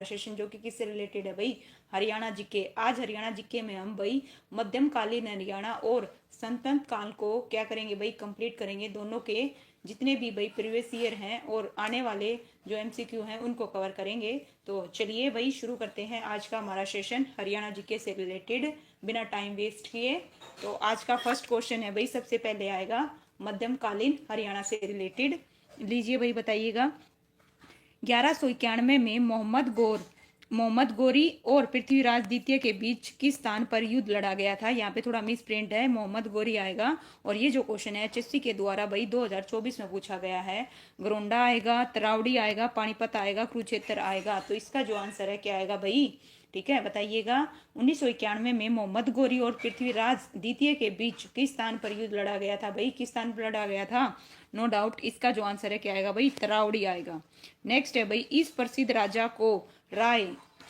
Session जो कि किससे रिलेटेड है भाई, हरियाणा जीके। आज हरियाणा जीके में हम भाई मध्यमकालीन हरियाणा और संतंत्र काल को क्या करेंगे भाई, कंप्लीट करेंगे। दोनों के जितने भी भाई प्रीवियस ईयर हैं और आने वाले जो एमसीक्यू हैं उनको कवर करेंगे। तो चलिए भाई शुरू करते हैं आज का हमारा सेशन हरियाणा जीके से रिलेटेड, बिना टाइम वेस्ट किए। तो आज का फर्स्ट क्वेश्चन है भाई, सबसे पहले आएगा मध्यमकालीन हरियाणा से रिलेटेड। लीजिए भाई बताइएगा, 1191 में मोहम्मद गोरी और पृथ्वीराज द्वितीय के बीच किस स्थान पर युद्ध लड़ा गया था। यहाँ पे थोड़ा मिस प्रिंट है, मोहम्मद गोरी आएगा। और ये जो क्वेश्चन है एचएससी के द्वारा भाई 2024 में पूछा गया है। गरोंडा आएगा, तरावड़ी आएगा, पानीपत आएगा, कुरुक्षेत्र आएगा। तो इसका जो आंसर है क्या आएगा भाई, ठीक है बताइएगा। 1991 में मोहम्मद गोरी और पृथ्वीराज द्वितीय के बीच किस स्थान पर युद्ध लड़ा गया था भाई, किस स्थान पर लड़ा गया था। नो डाउट इसका जो आंसर है क्या आएगा भाई, तरावड़ी आएगा। नेक्स्ट है भाई, इस प्रसिद्ध राजा को राय,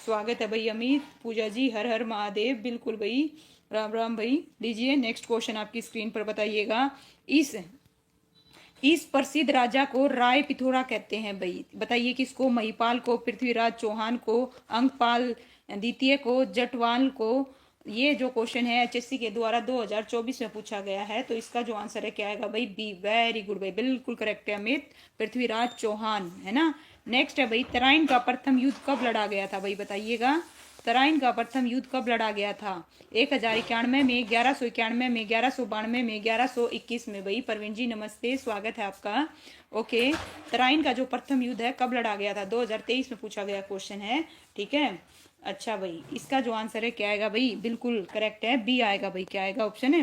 स्वागत है भाई अमित पूजा जी, हर हर महादेव, बिल्कुल भाई, राम राम भाई। लीजिए नेक्स्ट क्वेश्चन आपकी स्क्रीन पर बताइएगा, इस प्रसिद्ध राजा को राय पिथौरा कहते हैं भाई। बताइए किसको, महिपाल को, पृथ्वीराज चौहान को, अंकपाल द्वितीय को, जटवाल को। ये जो क्वेश्चन है एचएससी के द्वारा 2024 में पूछा गया है। तो इसका जो आंसर है क्या आएगा भाई, बी। वेरी गुड भाई, बिल्कुल करेक्ट है अमित, पृथ्वीराज चौहान है ना। नेक्स्ट है भाई, तराइन का प्रथम युद्ध कब लड़ा गया था भाई, बताइएगा। तराइन का प्रथम युद्ध कब लड़ा गया था, 1091 में, 1191 में, 1192 में, 1121 में भाई। परवीन जी नमस्ते, स्वागत है आपका। ओके, तराइन का जो प्रथम युद्ध है कब लड़ा गया था, 2023 में पूछा गया क्वेश्चन है, ठीक है। अच्छा भाई, इसका जो आंसर है क्या आएगा भाई, बिल्कुल करेक्ट है, बी आएगा भाई। क्या आएगा, ऑप्शन है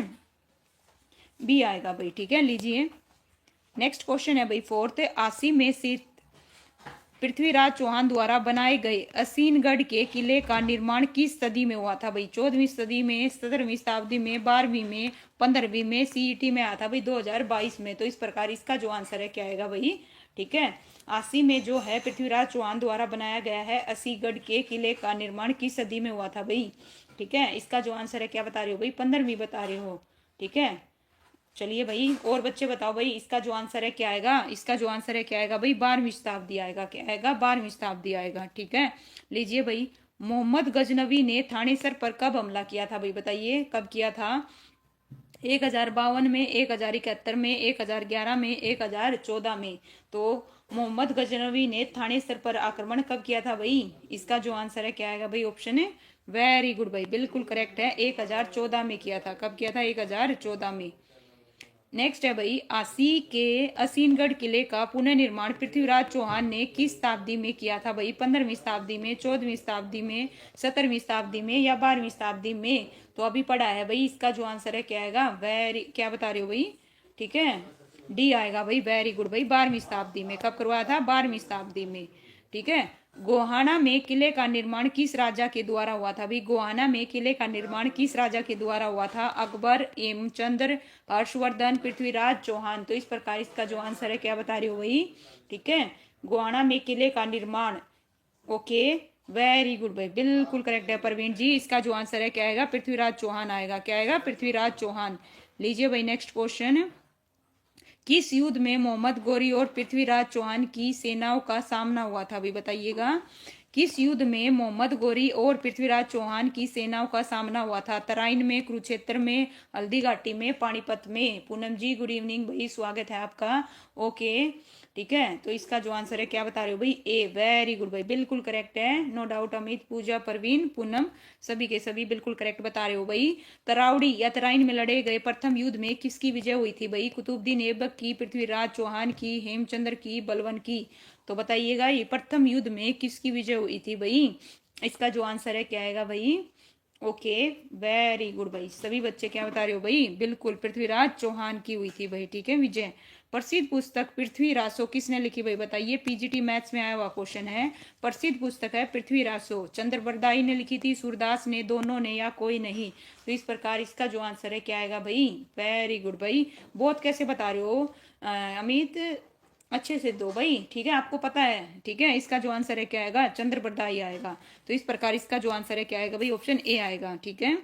बी आएगा भाई, ठीक है। लीजिए नेक्स्ट क्वेश्चन है भाई फोर्थ, आसी में स्थित पृथ्वीराज चौहान द्वारा बनाए गए असीनगढ़ के किले का निर्माण किस सदी में हुआ था भाई, 14वीं सदी में, 17वीं शताब्दी में, 12वीं में, 15वीं में, सीईटी में आया था भाई 2022 में। तो इस प्रकार इसका जो आंसर है क्या आएगा भाई, ठीक है। आसी में जो है पृथ्वीराज चौहान द्वारा बनाया गया है असीगढ़ के किले का निर्माण किस सदी में हुआ था भाई, ठीक है। इसका जो आंसर है क्या बता रहे हो भाई, 15वीं बता रहे हो, ठीक है। चलिए भाई और बच्चे बताओ भाई, इसका जो आंसर है क्या आएगा, इसका जो आंसर है क्या आएगा भाई, 12वीं शताब्दी आएगा। क्या आएगा, 12वीं शताब्दी आएगा, ठीक है। लीजिए भाई, मोहम्मद गजनवी ने थानेसर पर कब हमला किया था भाई, बताइए कब किया था। 1052 में, 1071 में, 1011 में, 1014 में। तो मोहम्मद गजनवी ने थानेसर पर आक्रमण कब किया था भाई, इसका जो आंसर है क्या आएगा भाई, ऑप्शन है वेरी गुड भाई, बिल्कुल करेक्ट है, 1014 में किया था। कब किया था, 1014 में। नेक्स्ट है भाई, आसी के असीनगढ़ किले का पुनर्निर्माण पृथ्वीराज चौहान ने किस शताब्दी में किया था भाई, 15वीं शताब्दी में, 14वीं शताब्दी में, 17वीं शताब्दी में या 12वीं शताब्दी में। तो अभी पढ़ा है भाई, इसका जो आंसर है क्या आएगा, वेरी, क्या बता रहे हो भाई, ठीक है, डी आएगा भाई, वेरी गुड भाई, 12वीं शताब्दी में। कब करवाया था, 12वीं शताब्दी में, ठीक है। गोहाना में किले का निर्माण किस राजा के द्वारा हुआ था भाई, गोहाना में किले का निर्माण किस राजा के द्वारा हुआ था, अकबर, हेमचंद्र, हर्षवर्धन, पृथ्वीराज चौहान। तो इस प्रकार इसका जो आंसर है क्या बता रहे हो भाई, ठीक है, गोहाना में किले का निर्माण। ओके, वेरी गुड भाई, बिल्कुल करेक्ट है परवीन जी। इसका जो आंसर है क्या आएगा, पृथ्वीराज चौहान आएगा। क्या आएगा, पृथ्वीराज चौहान। लीजिए भाई नेक्स्ट क्वेश्चन, किस युद्ध में मोहम्मद गोरी और पृथ्वीराज चौहान की सेनाओं का सामना हुआ था भाई, बताइएगा। किस युद्ध में मोहम्मद गोरी और पृथ्वीराज चौहान की सेनाओं का सामना हुआ था, तराइन में, कुरुक्षेत्र में, हल्दी घाटी में, पानीपत में। पूनम जी गुड इवनिंग भाई, स्वागत है आपका। ओके, ठीक है। तो इसका जो आंसर है क्या बता रहे हो भाई, ए। वेरी गुड भाई, बिल्कुल करेक्ट है, नो डाउट। अमित, पूजा, परवीन, पूनम, सभी के सभी बिल्कुल करेक्ट बता रहे हो भाई। तरावड़ी या तराइन में लड़े गए प्रथम युद्ध में किसकी विजय हुई थी भाई, कुतुबुद्दीन ऐबक की, पृथ्वीराज चौहान की, हेमचंद्र की, बलवन की। तो बताइएगा ये प्रथम युद्ध में किसकी विजय हुई थी भाई, इसका जो आंसर है क्या आएगा भाई। ओके, वेरी गुड भाई, सभी बच्चे क्या बता रहे हो भाई, बिल्कुल पृथ्वीराज चौहान की हुई थी भाई, ठीक है विजय। प्रसिद्ध पुस्तक पृथ्वी रासो किसने लिखी भाई, बताइए। पीजीटी मैथ्स में आया हुआ क्वेश्चन है। प्रसिद्ध पुस्तक है पृथ्वी रासो, चंद्र बरदाई ने लिखी थी, सूरदास ने, दोनों ने, या कोई नहीं। तो इस प्रकार इसका जो आंसर है क्या आएगा भाई, वेरी गुड भाई। बहुत कैसे बता रहे हो अमित, अच्छे से दो भाई, ठीक है, आपको पता है, ठीक है। इसका जो आंसर है क्या आएगा, चंद्र बरदाई आएगा। तो इस प्रकार इसका जो आंसर है क्या आएगा भाई, ऑप्शन ए आएगा, ठीक है।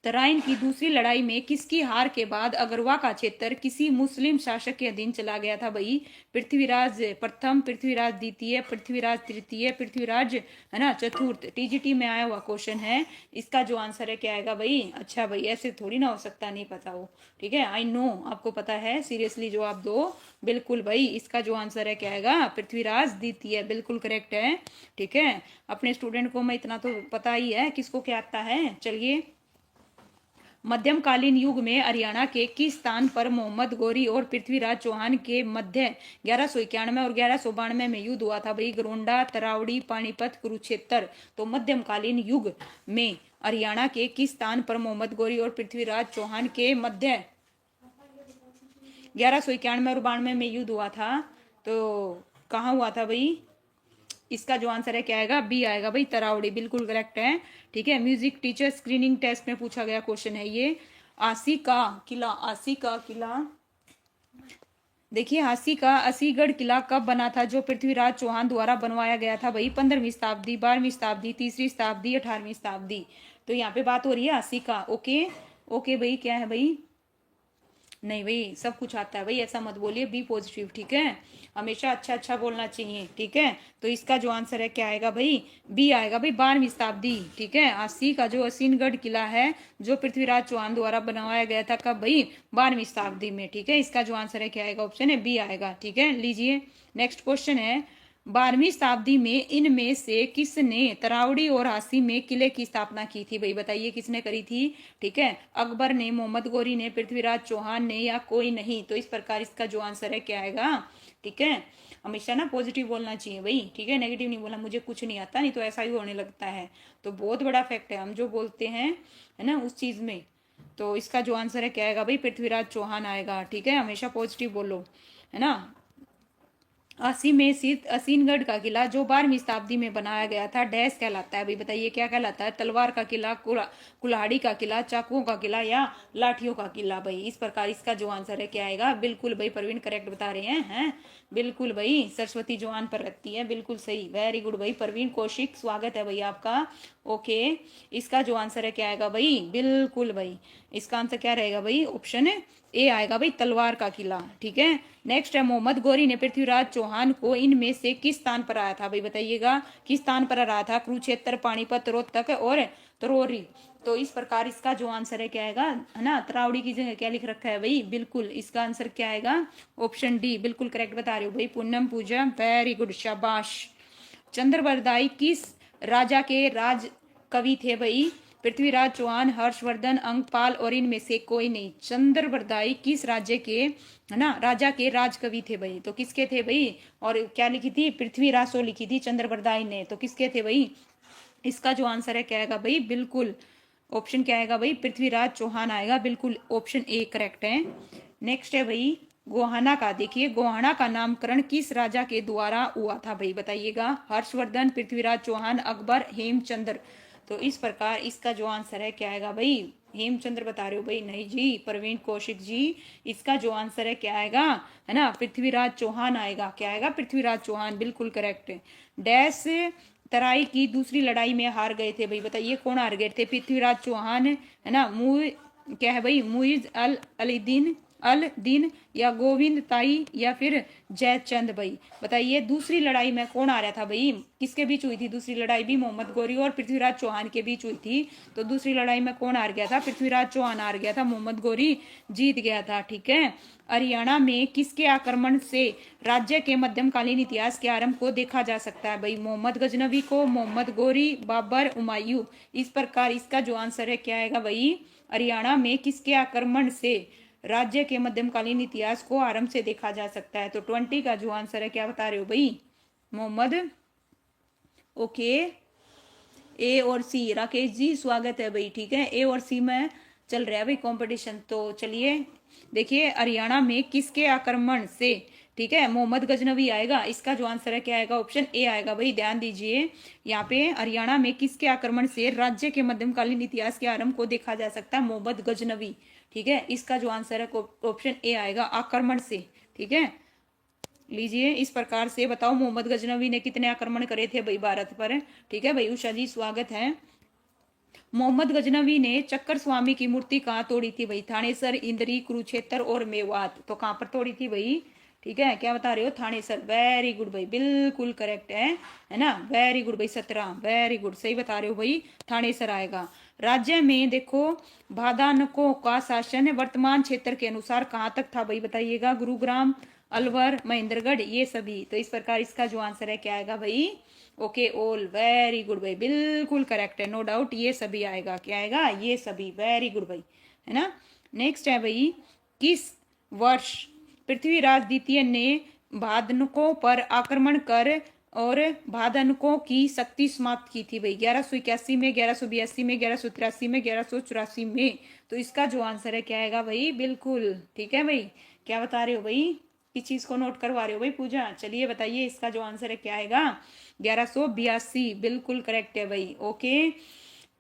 तराइन की दूसरी लड़ाई में किसकी हार के बाद अगरवा का क्षेत्र किसी मुस्लिम शासक के अधीन चला गया था भाई? पृथ्वीराज प्रथम, पृथ्वीराज द्वितीय, पृथ्वीराज तृतीय, पृथ्वीराज है ना चतुर्थ। टीजीटी में आया हुआ क्वेश्चन है, इसका जो आंसर है क्या आएगा भाई? अच्छा भाई, ऐसे थोड़ी ना हो सकता नहीं पता हो, ठीक है, आई नो आपको पता है, सीरियसली जवाब दो। बिल्कुल भाई, इसका जो आंसर है क्या आएगा? पृथ्वीराज द्वितीय, बिल्कुल करेक्ट है, ठीक है। अपने स्टूडेंट को मैं इतना तो पता ही है किसको क्या आता है। चलिए, मध्यमकालीन युग में हरियाणा के किस स्थान पर मोहम्मद गौरी और पृथ्वीराज चौहान के मध्य 1191 और 1192 में युद्ध हुआ था भाई? गरोंडा, तरावड़ी, पानीपत, कुरुक्षेत्र। तो मध्यमकालीन युग में हरियाणा के किस स्थान पर मोहम्मद गौरी और पृथ्वीराज चौहान के मध्य 1191 और 92 में युद्ध हुआ था? तो कहाँ हुआ था भाई? इसका जो आंसर है क्या आएगा? बी आएगा भाई, तरावड़ी, बिल्कुल करेक्ट है, ठीक है। म्यूजिक टीचर स्क्रीनिंग टेस्ट में पूछा गया क्वेश्चन है ये। आसी का किला, आसी का किला, देखिए आसी का असीगढ़ किला कब बना था, जो पृथ्वीराज चौहान द्वारा बनवाया गया था भाई? 15वीं शताब्दी, 12वीं शताब्दी, तीसरी शताब्दी, 18वीं शताब्दी। तो यहाँ पे बात हो रही है आसी का। ओके ओके भाई, क्या है भाई? नहीं भाई, सब कुछ आता है भाई, ऐसा मत बोलिए, बी पॉजिटिव, ठीक है। हमेशा अच्छा अच्छा बोलना चाहिए, ठीक है। तो इसका जो आंसर है क्या आएगा भाई? बी आएगा भाई, 12वीं शताब्दी, ठीक है। आसी का जो असीनगढ़ किला है, जो पृथ्वीराज चौहान द्वारा बनवाया गया था, कब भाई? 12वीं शताब्दी में, ठीक है। इसका जो आंसर है क्या आएगा? ऑप्शन है बी आएगा, ठीक है। लीजिए नेक्स्ट क्वेश्चन है, 12वीं शताब्दी में इनमें से किसने तरावड़ी और हासी में किले की स्थापना की थी भाई? बताइए किसने करी थी, ठीक है। अकबर ने, मोहम्मद गौरी ने, पृथ्वीराज चौहान ने, या कोई नहीं? तो इस प्रकार इसका जो आंसर है क्या आएगा, ठीक है। हमेशा ना पॉजिटिव बोलना चाहिए भाई, ठीक है, नेगेटिव नहीं बोलना, मुझे कुछ नहीं आता, नहीं तो ऐसा ही होने लगता है। तो बहुत बड़ा फैक्ट है, हम जो बोलते हैं है ना उस चीज में। तो इसका जो आंसर है क्या आएगा भाई? पृथ्वीराज चौहान आएगा, ठीक है। हमेशा पॉजिटिव बोलो, है ना। अस्सी में स्थित असीनगढ़ का किला जो 12वीं शताब्दी में बनाया गया था, डैश कहलाता है भाई? बताइए क्या कहलाता है? तलवार का किला, कुल्हाड़ी का किला, चाकुओं का किला, या लाठियों का किला भाई? इस प्रकार इसका जो आंसर है क्या आएगा? बिल्कुल भाई, प्रवीण करेक्ट बता रहे हैं बिल्कुल भाई, सरस्वती जवान पर रहती है, बिल्कुल सही, वेरी गुड भाई। प्रवीण कौशिक, स्वागत है भाई आपका। ओके, इसका जो आंसर है क्या आएगा भाई? बिल्कुल भाई, इसका आंसर क्या रहेगा भाई? ऑप्शन ए आएगा भाई, तलवार का किला, ठीक है। नेक्स्ट है, मोहम्मद गौरी ने पृथ्वीराज चौहान को इनमें से किस स्थान पर आया था भाई? बताइएगा किस स्थान पर रहा था? कुरुक्षेत्र, पानीपत, रोहतक और तरोरी। तो इस प्रकार इसका जो आंसर है क्या आएगा, है ना, तरावड़ी की जगह क्या लिख रखा है भाई? बिल्कुल, इसका आंसर क्या आएगा? ऑप्शन डी, बिल्कुल करेक्ट बता रहे हो भाई। पूनम पूजा, वेरी गुड, शाबाश। चंद्रबरदाई किस राजा के राज कवि थे भाई? पृथ्वीराज चौहान, हर्षवर्धन, अंकपाल और इनमें से कोई नहीं। चंद्रबरदाई किस राज्य के, है ना, राजा के राजकवि थे भाई? तो किसके थे भाई? और क्या लिखी थी? पृथ्वीरासो लिखी थी चंद्रबरदाई ने। तो किसके थे भाई? इसका जो आंसर है क्या आएगा भाई? बिल्कुल ऑप्शन क्या आएगा भाई? पृथ्वीराज चौहान आएगा, बिल्कुल ऑप्शन ए करेक्ट है। नेक्स्ट है भाई, गोहाना का, देखिए गोहाना का नामकरण किस राजा के द्वारा हुआ था भाई? बताइएगा, हर्षवर्धन, पृथ्वीराज चौहान, अकबर, हेमचंद्र। तो इस प्रकार इसका जो आंसर है क्या आएगा भाई? हेमचंद्र बता रहे हो भाई? नहीं जी, प्रवीण कौशिक जी, इसका जो आंसर है क्या आएगा, है ना, पृथ्वीराज चौहान आएगा। क्या आएगा? पृथ्वीराज चौहान, बिल्कुल करेक्ट। डैश तराई की दूसरी लड़ाई में हार गए थे भाई? बताइए कौन हार गए थे? पृथ्वीराज चौहान, है ना, क्या है भाई? मुइज अल दीन, या गोविंद ताई, या फिर जयचंद भाई? बताइए दूसरी लड़ाई में कौन आ रहा था भाई? किसके बीच हुई थी दूसरी लड़ाई? भी मोहम्मद गौरी और पृथ्वीराज चौहान के बीच हुई थी। तो दूसरी लड़ाई में कौन हार गया था? पृथ्वीराज चौहान हार गया था, मोहम्मद गौरी जीत गया था, ठीक है। हरियाणा में किसके आक्रमण से राज्य के मध्यमकालीन इतिहास के आरंभ को देखा जा सकता है भाई? मोहम्मद गजनवी को, मोहम्मद गौरी, बाबर, हुमायूं। इस प्रकार इसका जो आंसर है क्या आएगा भाई? हरियाणा में किसके आक्रमण से राज्य के मध्यमकालीन इतिहास को आरंभ से देखा जा सकता है? तो 20 का जो आंसर है क्या बता रहे हो भाई? मोहम्मद। ओके, ए और सी, राकेश जी स्वागत है भाई, ठीक है। ए और सी में चल रहा है भाई कंपटीशन। तो चलिए देखिए, हरियाणा में किसके आक्रमण से, ठीक है, मोहम्मद गजनवी आएगा। इसका जो आंसर है क्या आएगा? ऑप्शन ए आएगा भाई, ध्यान दीजिए। यहाँ पे हरियाणा में किसके आक्रमण से राज्य के मध्यमकालीन इतिहास के आरंभ को देखा जा सकता है? मोहम्मद गजनवी, ठीक है। इसका जो आंसर है ऑप्शन ए आएगा, आक्रमण से, ठीक है। लीजिए इस प्रकार से बताओ, मोहम्मद गजनवी ने कितने आक्रमण करे थे भाई भारत पर? ठीक है भाई, उषा जी स्वागत है। मोहम्मद गजनवी ने चक्कर स्वामी की मूर्ति कहाँ तोड़ी थी भाई? थानेसर, इंदरी, कुरुक्षेत्र और मेवात। तो कहाँ पर तोड़ी थी भाई? ठीक है, क्या बता रहे हो? थानेसर। वेरी गुड भाई, बिल्कुल करेक्ट है ना? वेरी गुड भाई, 17, वेरी गुड, सही बता रहे हो भाई, थानेसर आएगा। राज्य में देखो भादानकों का शासन वर्तमान क्षेत्र के अनुसार कहाँ तक था भाई? बताइएगा। गुरुग्राम, अलवर, महेंद्रगढ़, ये सभी। तो इस प्रकार इसका जो आंसर है क्या आएगा भाई? Okay, all. वेरी गुड भाई, बिल्कुल करेक्ट है, नो डाउट, ये सभी आएगा। क्या आएगा? ये सभी। वेरी गुड भाई, है ना? नेक्स्ट है भाई, किस वर्ष पृथ्वीराज द्वितीय ने भादनकों पर आक्रमण कर और भादनकों की शक्ति समाप्त की थी भाई? 1181 में, 1182 में, 1183 में, 1184 में। तो इसका जो आंसर है क्या आएगा भाई? बिल्कुल ठीक है भाई। क्या बता रहे हो भाई? किस चीज को नोट करवा रहे हो भाई पूजा? चलिए बताइए, इसका जो आंसर है क्या आएगा? 1182, बिल्कुल करेक्ट है भाई। ओके,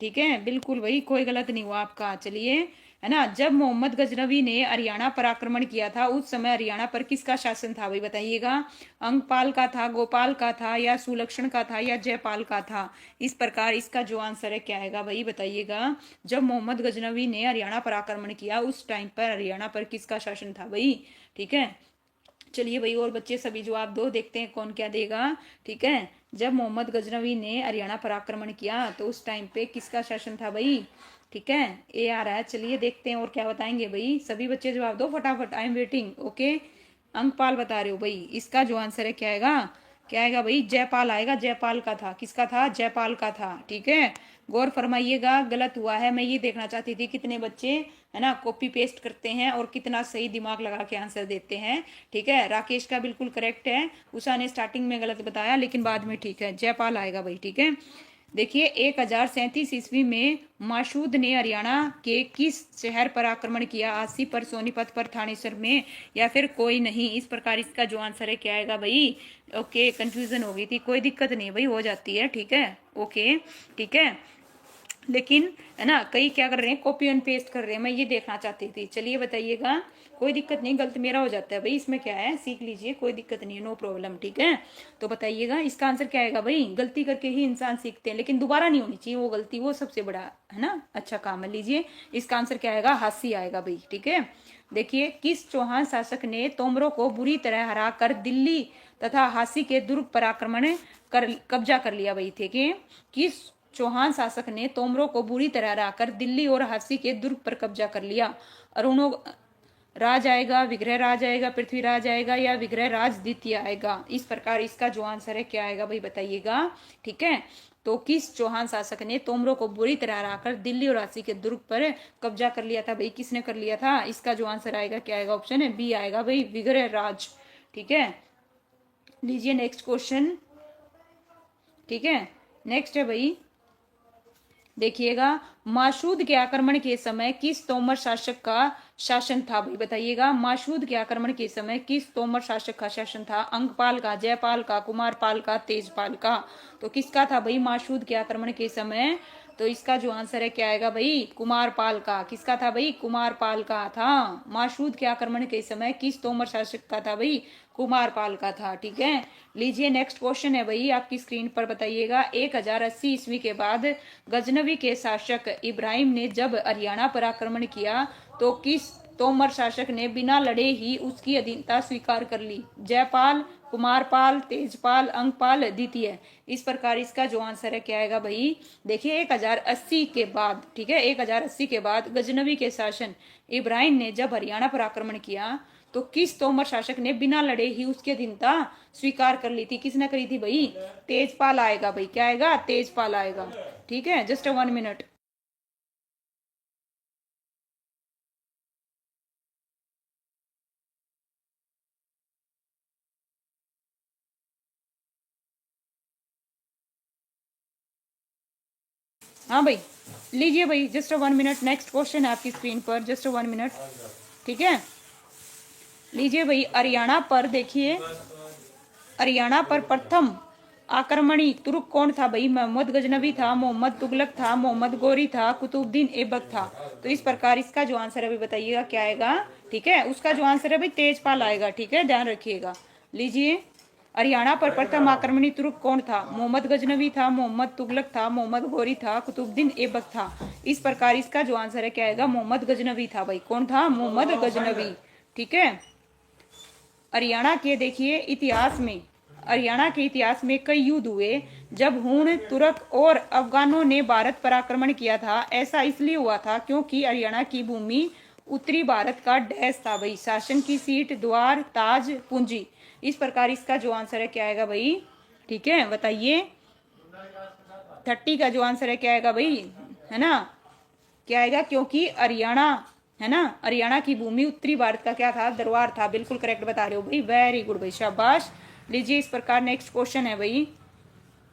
ठीक है, बिल्कुल भाई, कोई गलत नहीं हुआ आपका। चलिए, है ना? जब मोहम्मद गजनवी ने हरियाणा पर आक्रमण किया था उस समय हरियाणा पर किसका शासन था भाई? बताइएगा। अंगपाल का था, गोपाल का था, या सुलक्षण का था, या जयपाल का था? इस प्रकार इसका जो आंसर है क्या आएगा भाई? बताइएगा। जब मोहम्मद गजनवी ने हरियाणा पर आक्रमण किया उस टाइम पर हरियाणा पर किसका शासन था भाई? ठीक है, चलिए भाई, और बच्चे सभी जवाब दो, देखते हैं कौन क्या देगा। ठीक है, जब मोहम्मद गजनवी ने हरियाणा पर आक्रमण किया तो उस टाइम पे किसका शासन था भाई? ठीक है, ए आ रहा है। चलिए देखते हैं और क्या बताएंगे भाई। सभी बच्चे जवाब दो फटाफट, I am waiting. Okay, Ankpal बता रहे हो भाई, इसका जो आंसर है क्या आएगा? क्या आएगा भाई? जयपाल आएगा। जयपाल का था। किसका था? जयपाल का था। ठीक है, गौर फरमाइएगा, गलत हुआ है। मैं ये देखना चाहती थी कितने बच्चे, है ना, कॉपी पेस्ट करते हैं और कितना सही दिमाग लगा के आंसर देते हैं। ठीक है, राकेश का बिल्कुल करेक्ट है। उषा ने स्टार्टिंग में गलत बताया लेकिन बाद में ठीक है। जयपाल आएगा भाई। ठीक है, देखिए, 1037 ईस्वी में मासूद ने हरियाणा के किस शहर पर आक्रमण किया? आसी पर, सोनीपत पर, थानेसर में, या फिर कोई नहीं? इस प्रकार इसका जो आंसर है क्या आएगा भाई? ओके, कंफ्यूजन हो गई थी, कोई दिक्कत नहीं भाई, हो जाती है। ठीक है, ओके, ठीक है, लेकिन है ना, कई क्या कर रहे हैं? कॉपी एंड पेस्ट कर रहे हैं। मैं ये देखना चाहती थी। चलिए बताइएगा। कोई दिक्कत नहीं, गलत मेरा हो जाता है भाई, इसमें क्या है, सीख लीजिए, कोई दिक्कत नहीं है, नो प्रॉब्लम। ठीक है, तो बताइएगा इसका आंसर क्या आएगा भाई? गलती करके ही इंसान सीखते हैं, लेकिन दोबारा नहीं होनी चाहिए वो गलती, वो सबसे बड़ा, है ना, अच्छा काम है। लीजिए, इसका आंसर क्या आएगा? हासी आएगा भाई। ठीक है, देखिए, किस चौहान शासक ने तोमरों को बुरी तरह हरा कर दिल्ली तथा हासी के दुर्ग पर आक्रमण कर कब्जा कर लिया भाई? थे कि किस चौहान शासक ने तोमरों को बुरी तरह हराकर दिल्ली और हासी के दुर्ग पर कब्जा कर लिया? अरुणो राज आएगा, विग्रह राज आएगा, पृथ्वीराज आएगा, या विग्रह राज द्वितीय आएगा? इस प्रकार इसका जो आंसर है क्या आएगा भाई? बताइएगा। ठीक है, तो किस चौहान शासक ने तोमरों को बुरी तरह हराकर दिल्ली और हासी के दुर्ग पर कब्जा कर लिया था भाई? किसने कर लिया था? इसका जो आंसर आएगा क्या आएगा? ऑप्शन है बी आएगा भाई, विग्रह राज। ठीक है, लीजिए नेक्स्ट क्वेश्चन। ठीक है, नेक्स्ट है भाई, देखिएगा, मासूद के आक्रमण के समय किस तोमर शासक का शासन था भाई? बताइएगा। मासूद के आक्रमण के समय किस तोमर शासक का शासन था? अंकपाल का, जयपाल का, कुमारपाल का, तेजपाल का? तो किसका था भाई मासूद के आक्रमण के समय? तो इसका जो आंसर है क्या आएगा भाई? कुमारपाल का। किसका था भाई? कुमारपाल का था। मासूद के आक्रमण के समय किस तोमर शासक का था भाई? कुमारपाल का था। ठीक है, लीजिए नेक्स्ट क्वेश्चन है भाई, आपकी स्क्रीन पर बताइएगा। 1080 ईस्वी के बाद गजनवी के शासक इब्राहिम ने जब हरियाणा पर आक्रमण किया तो किस तोमर शासक ने बिना लड़े ही उसकी अधीनता स्वीकार कर ली? जयपाल, कुमारपाल, तेजपाल, अंकपाल द्वितीय? इस प्रकार इसका जो आंसर है क्या आएगा भाई? देखिए, 1080 के बाद, ठीक है, 1080 के बाद गजनवी के शासन इब्राहिम ने जब हरियाणा पर आक्रमण किया तो किस तोमर शासक ने बिना लड़े ही उसकी अधीनता स्वीकार कर ली थी? किसने करी थी भाई? तेजपाल आएगा भाई। क्या आएगा? तेजपाल आएगा। ठीक है, जस्ट 1 मिनट। हाँ भाई, लीजिए भाई, जस्ट 1 मिनट। नेक्स्ट क्वेश्चन है आपकी स्क्रीन पर, जस्ट 1 मिनट। ठीक है, लीजिए भाई, हरियाणा पर देखिए, हरियाणा पर प्रथम आक्रमणी तुर्क कौन था भाई? मोहम्मद गजनवी था, मोहम्मद तुगलक था, मोहम्मद गोरी था, कुतुबुद्दीन ऐबक था? तो इस प्रकार इसका जो आंसर है अभी बताइएगा क्या आएगा? ठीक है, उसका जो आंसर है भाई तेजपाल आएगा। ठीक है, ध्यान रखिएगा। लीजिए, हरियाणा पर प्रथम आक्रमणी तुर्क कौन था? मोहम्मद गजनवी था, मोहम्मद तुगलक था, मोहम्मद गौरी था, कुतुबुद्दीन ऐबक था। इस प्रकार इसका जो आंसर है क्या आएगा? मोहम्मद गजनवी था भाई। कौन था? मोहम्मद गजनवी। ठीक है। हरियाणा के देखिए इतिहास में, हरियाणा के इतिहास में कई युद्ध हुए जब हूण, तुर्क और अफगानों ने भारत पर आक्रमण किया था। ऐसा इसलिए हुआ था क्योंकि हरियाणा की भूमि उत्तरी भारत का डैश था भाई, शासन की सीट, द्वार, ताज, पूंजी। इस प्रकार इसका जो आंसर है क्या आएगा भाई? ठीक है, बताइए 30 का जो आंसर है क्या आएगा भाई? है ना, क्या आएगा? क्योंकि हरियाणा, है ना, हरियाणा की भूमि उत्तरी भारत का क्या था? दरबार था। बिल्कुल करेक्ट बता रहे हो भाई, वेरी गुड भाई, शाबाश। लीजिए इस प्रकार नेक्स्ट क्वेश्चन है भाई,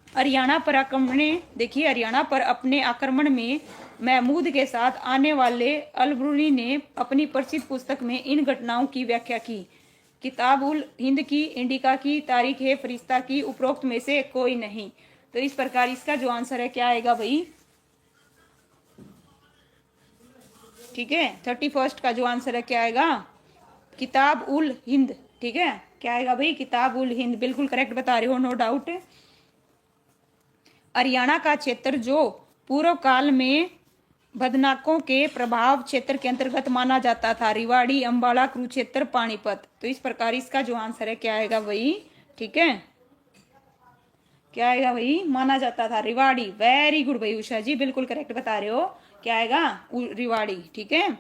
हरियाणा पर आक्रमण, देखिए हरियाणा पर अपने आक्रमण में महमूद के साथ आने वाले अलबरूनी ने अपनी प्रसिद्ध पुस्तक में इन घटनाओं की व्याख्या की। किताब उल हिंद की, इंडिका की, तारीख ए फरिश्ता की, उपरोक्त में से कोई नहीं। तो इस प्रकार इसका जो आंसर है क्या आएगा भाई? ठीक है, 31 का जो आंसर है क्या आएगा? किताब उल हिंद। ठीक है, क्या आएगा भाई? किताब उल हिंद। बिल्कुल करेक्ट बता रहे हो, नो डाउट। हरियाणा का क्षेत्र जो पूर्व काल में बदनाकों के प्रभाव क्षेत्र के अंतर्गत माना जाता था, रिवाड़ी, अंबाला, कुरुक्षेत्र, पानीपत। तो इस प्रकार इसका जो आंसर है क्या आएगा भाई? ठीक है, क्या आएगा भाई? माना जाता था, रिवाड़ी। वेरी गुड भाई उषा जी, बिल्कुल करेक्ट बता रहे हो, क्या आएगा? रिवाड़ी। ठीक है,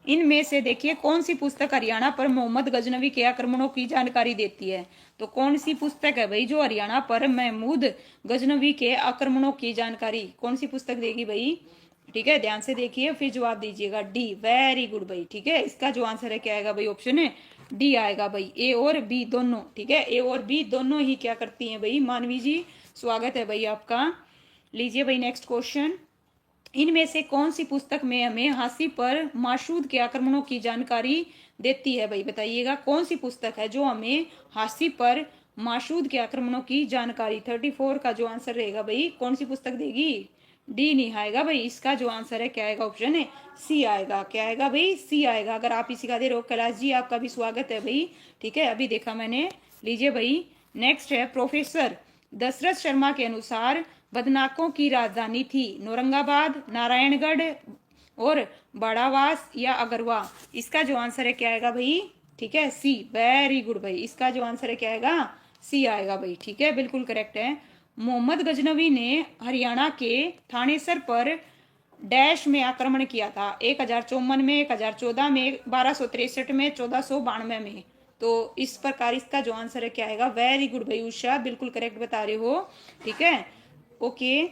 इनमें से देखिए कौन सी पुस्तक हरियाणा पर मोहम्मद गजनवी के आक्रमणों की जानकारी देती है? तो कौन सी पुस्तक है भाई जो हरियाणा पर महमूद गजनवी के आक्रमणों की जानकारी, कौन सी पुस्तक देगी भाई? ठीक है, ध्यान से देखिए फिर जवाब दीजिएगा। डी, वेरी गुड भाई। ठीक है, इसका जो आंसर है क्या आएगा भाई? ऑप्शन है डी आएगा भाई, ए और बी दोनों। ठीक है, ए और बी दोनों ही क्या करती हैं भाई? मानवी जी स्वागत है भाई आपका। लीजिए भाई नेक्स्ट क्वेश्चन, इनमें से कौन सी पुस्तक में हमें हासी पर मासूद के आक्रमणों की जानकारी देती है भाई? बताइएगा कौन सी पुस्तक है जो हमें हासी पर मासूद के आक्रमणों की जानकारी, 34 का जो आंसर रहेगा भाई, कौन सी पुस्तक देगी? डी नहीं आएगा भाई, इसका जो आंसर है क्या आएगा? ऑप्शन है सी आएगा। क्या आएगा भाई? सी आएगा। अगर आप इसी का दे रहे हो कैलाश जी, आपका भी स्वागत है भाई। ठीक है, अभी देखा मैंने। लीजिए भाई नेक्स्ट है, प्रोफेसर दशरथ शर्मा के अनुसार बदनाकों की राजधानी थी नौरंगाबाद, नारायणगढ़ और बाड़ावास या अगरवा। इसका जो आंसर है क्या आएगा भाई? ठीक है, सी। वेरी गुड भाई, इसका जो आंसर है क्या आएगा? सी आएगा भाई। ठीक है, बिल्कुल करेक्ट है। मोहम्मद गजनवी ने हरियाणा के थानेसर पर डैश में आक्रमण किया था, 1054 में, 1014 में, 1263 में, 1492 में। तो इस प्रकार इसका जो आंसर है क्या आएगा? वेरी गुड भाई उषा, बिल्कुल करेक्ट बता रहे हो। ठीक है, ओके,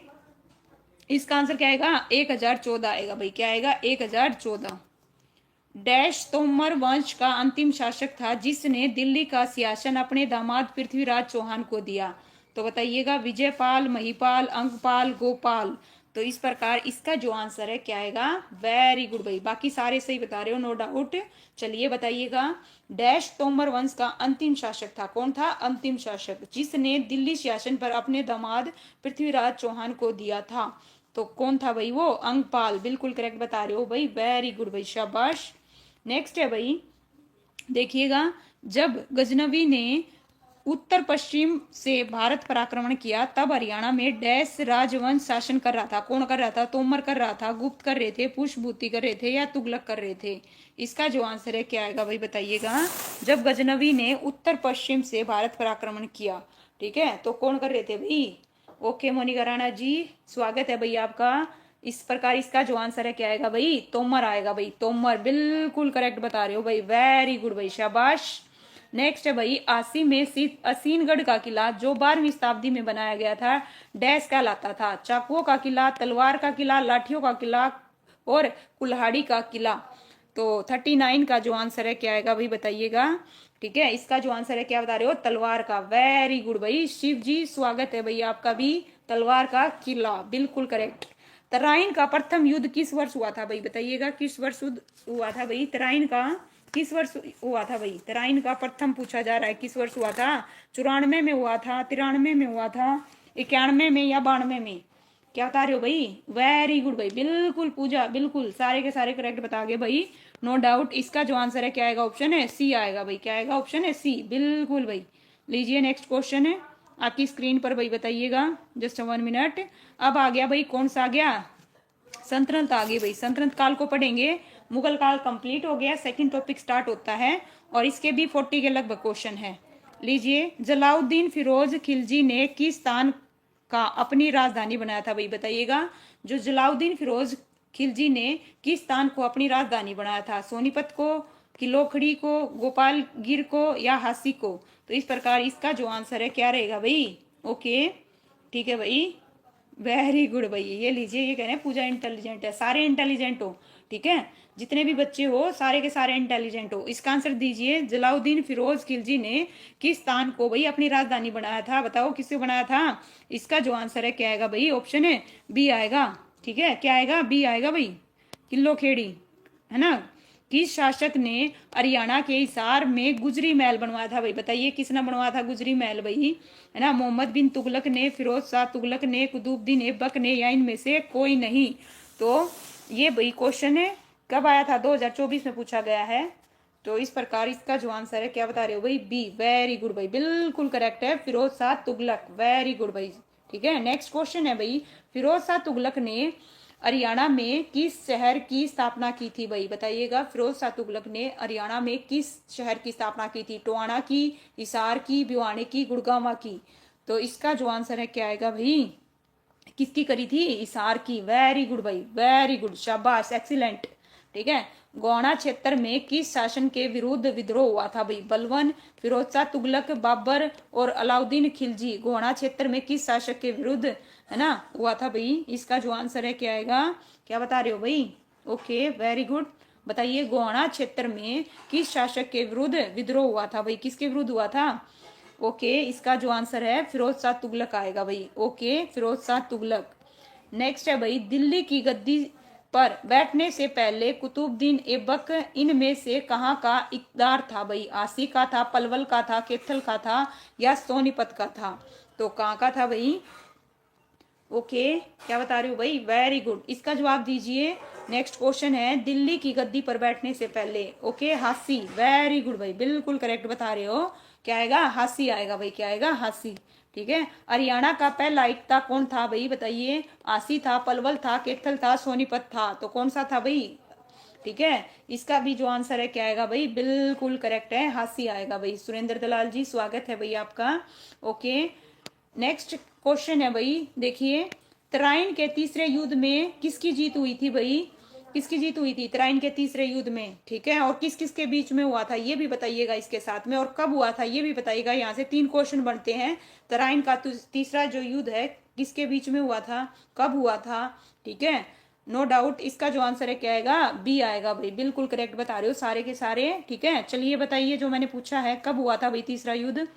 इसका आंसर क्या आएगा? 1014 आएगा भाई। क्या आएगा? 1014। डैश तोमर वंश का अंतिम शासक था जिसने दिल्ली का सिंहासन अपने दामाद पृथ्वीराज चौहान को दिया। तो बताइएगा, विजयपाल, महिपाल, अंकपाल, गोपाल। तो इस प्रकार इसका जो आंसर है क्या आएगा? वेरी गुड भाई, बाकी सारे सही बता रहे हो, नो डाउट। चलिए बताइएगा, डैश तोमर वंश का अंतिम शासक था। कौन था अंतिम शासक जिसने दिल्ली शासन पर अपने दामाद पृथ्वीराज चौहान को दिया था? तो कौन था भाई? वो अंकपाल। बिल्कुल करेक्ट बता रहे हो भाई, वेरी गुड भाई, शाबाश। नेक्स्ट है भाई, देखिएगा, जब गजनवी ने उत्तर पश्चिम से भारत पर आक्रमण किया तब हरियाणा में डैश राजवंश शासन कर रहा था। कौन कर रहा था? तोमर कर रहा था, गुप्त कर रहे थे, पुष्पभूति कर रहे थे या तुगलक कर रहे थे? इसका जो आंसर है क्या आएगा भाई? बताइएगा, जब गजनवी ने उत्तर पश्चिम से भारत पर आक्रमण किया, ठीक है, तो कौन कर रहे थे भाई? ओके मोनिका राणा जी, स्वागत है भाई आपका। इस प्रकार इसका जो आंसर है क्या आएगा भाई? तोमर आएगा भाई, तोमर। बिल्कुल करेक्ट बता रहे हो भाई, वेरी गुड भाई, शाबाश। नेक्स्ट है भाई, आसी में असीनगढ़ का किला जो 12वीं शताब्दी में बनाया गया था, डैश कहलाता था? चाकुओं का किला, तलवार का किला, लाठियों का किला और कुल्हाड़ी का किला। तो 39 का जो आंसर है क्या आएगा भाई? बताइएगा। ठीक है, इसका जो आंसर है क्या बता रहे हो? तलवार का। वेरी गुड भाई, शिव जी स्वागत है भाई आपका भी। तलवार का किला, बिल्कुल करेक्ट। तराइन का प्रथम युद्ध किस वर्ष हुआ था भाई? बताइएगा, किस वर्ष हुआ था भाई? तराइन का किस वर्ष हुआ था भाई? तराइन का प्रथम पूछा जा रहा है, किस वर्ष हुआ था? 94 में हुआ था, 93 में हुआ था, 91 में या 92 में? क्या बता रहे हो भाई? वेरी गुड भाई, बिल्कुल पूजा, बिल्कुल सारे के सारे करेक्ट बता गए भाई, नो डाउट। इसका जो आंसर है क्या आएगा? ऑप्शन है सी आएगा भाई। क्या आएगा? ऑप्शन है सी, बिल्कुल भाई, लीजिए नेक्स्ट क्वेश्चन है आपकी स्क्रीन पर भाई, बताइएगा जस्ट 1 मिनट। अब आ गया भाई, कौन सा आ गया, सल्तनत आ गई भाई। सल्तनत काल को पढ़ेंगे, मुगल काल कंप्लीट हो गया, सेकंड टॉपिक स्टार्ट होता है और इसके भी 40 के लगभग क्वेश्चन है। लीजिए, जलाउद्दीन फिरोज खिलजी ने किस स्थान का अपनी राजधानी बनाया था भाई, बताइएगा। जो जलाउद्दीन फिरोज खिलजी ने किस स्थान को अपनी राजधानी बनाया था, सोनीपत को, किलोखड़ी को, गोपालगिर को या हासी को। तो इस प्रकार इसका जो आंसर है क्या रहेगा भाई, ओके ठीक है भाई, वेरी गुड भाई। ये लीजिए, ये कह रहे हैं पूजा इंटेलिजेंट है, सारे इंटेलिजेंट हो, ठीक है, जितने भी बच्चे हो सारे के सारे इंटेलिजेंट हो। इसका आंसर दीजिए, जलाउद्दीन फिरोज खिलजी ने किस स्थान को भाई अपनी राजधानी बनाया था, बताओ किससे बनाया था। इसका जो आंसर है क्या आएगा भाई, ऑप्शन है बी आएगा, ठीक है, क्या आएगा, बी आएगा भाई, किलोखेड़ी, है ना। किस शासक ने हरियाणा के हिसार में गुजरी महल बनवाया था भाई, बताइए किसने बनवाया था गुजरी महल भाई, है ना। मोहम्मद बिन तुगलक ने, फिरोज शाह तुगलक ने, कुतुबुद्दीन ऐबक ने, या इनमें से कोई नहीं। तो ये भाई क्वेश्चन है, कब आया था, 2024 में पूछा गया है। तो इस प्रकार इसका जो आंसर है क्या बता रहे हो भाई, बी, वेरी गुड भाई, बिल्कुल करेक्ट है, फिरोज शाह तुगलक, वेरी गुड भाई, ठीक है। नेक्स्ट क्वेश्चन है भाई, फिरोज शाह तुगलक ने हरियाणा में किस शहर की स्थापना की थी भाई, बताइएगा। फिरोज शाह तुगलक ने हरियाणा में किस शहर की स्थापना की थी, टोहाना की, हिसार की, भिवानी की, गुड़गांव की। तो इसका जो आंसर है क्या आएगा भाई, किसकी करी थी, हिसार की, वेरी गुड भाई, वेरी गुड, शाबाश, एक्सीलेंट, ठीक है। गौड़ा क्षेत्र में किस शासन के विरुद्ध विद्रोह हुआ था भाई, बलवन, फिरोज शाह तुगलक, बाबर और अलाउद्दीन खिलजी। गौड़ा क्षेत्र में किस शासक के विरुद्ध, है ना, हुआ था भाई। इसका जो आंसर है क्या आएगा, क्या बता रहे हो भाई, ओके वेरी गुड, बताइए गौड़ा क्षेत्र में किस शासक के विरुद्ध विद्रोह हुआ था भाई, किसके विरुद्ध हुआ था, ओके इसका जो आंसर है फिरोज शाह तुगलक आएगा भाई, ओके फिरोज शाह तुगलक। नेक्स्ट है भाई, दिल्ली की गद्दी पर बैठने से पहले कुतुबुद्दीन ऐबक इनमें से कहाँ का इकदार था भाई, आसी का था, पलवल का था, कैथल का था या सोनीपत का था। तो कहाँ का था भाई, ओके क्या बता रहे हो भाई, वेरी गुड, इसका जवाब दीजिए। नेक्स्ट क्वेश्चन है, दिल्ली की गद्दी पर बैठने से पहले, ओके हासी, वेरी गुड भाई, बिल्कुल करेक्ट बता रहे हो, क्या आएगा, हासी आएगा भाई, क्या आएगा, हासी, ठीक है। हरियाणा का पहला इकता कौन था भाई, बताइए। आसी था, पलवल था, कैथल था, सोनीपत था, तो कौन सा था भाई, ठीक है। इसका भी जो आंसर है क्या आएगा भाई, बिल्कुल करेक्ट है, हासी आएगा भाई। सुरेंद्र दलाल जी स्वागत है भाई आपका, ओके। नेक्स्ट क्वेश्चन है भाई, देखिए, तराइन के तीसरे युद्ध में किसकी जीत हुई थी भाई, किसकी जीत हुई थी तराइन के तीसरे युद्ध में, ठीक है, और किस किस के बीच में हुआ था ये भी बताइएगा इसके साथ में, और कब हुआ था ये भी बताइएगा। यहाँ से 3 क्वेश्चन बनते हैं। तराइन का तीसरा जो युद्ध है किसके बीच में हुआ था, कब हुआ था, ठीक है, नो डाउट। इसका जो आंसर है क्या आएगा, बी आएगा भाई, बिल्कुल करेक्ट बता रहे हो सारे के सारे, ठीक है। चलिए बताइए, जो मैंने पूछा है कब हुआ था भाई तीसरा युद्ध।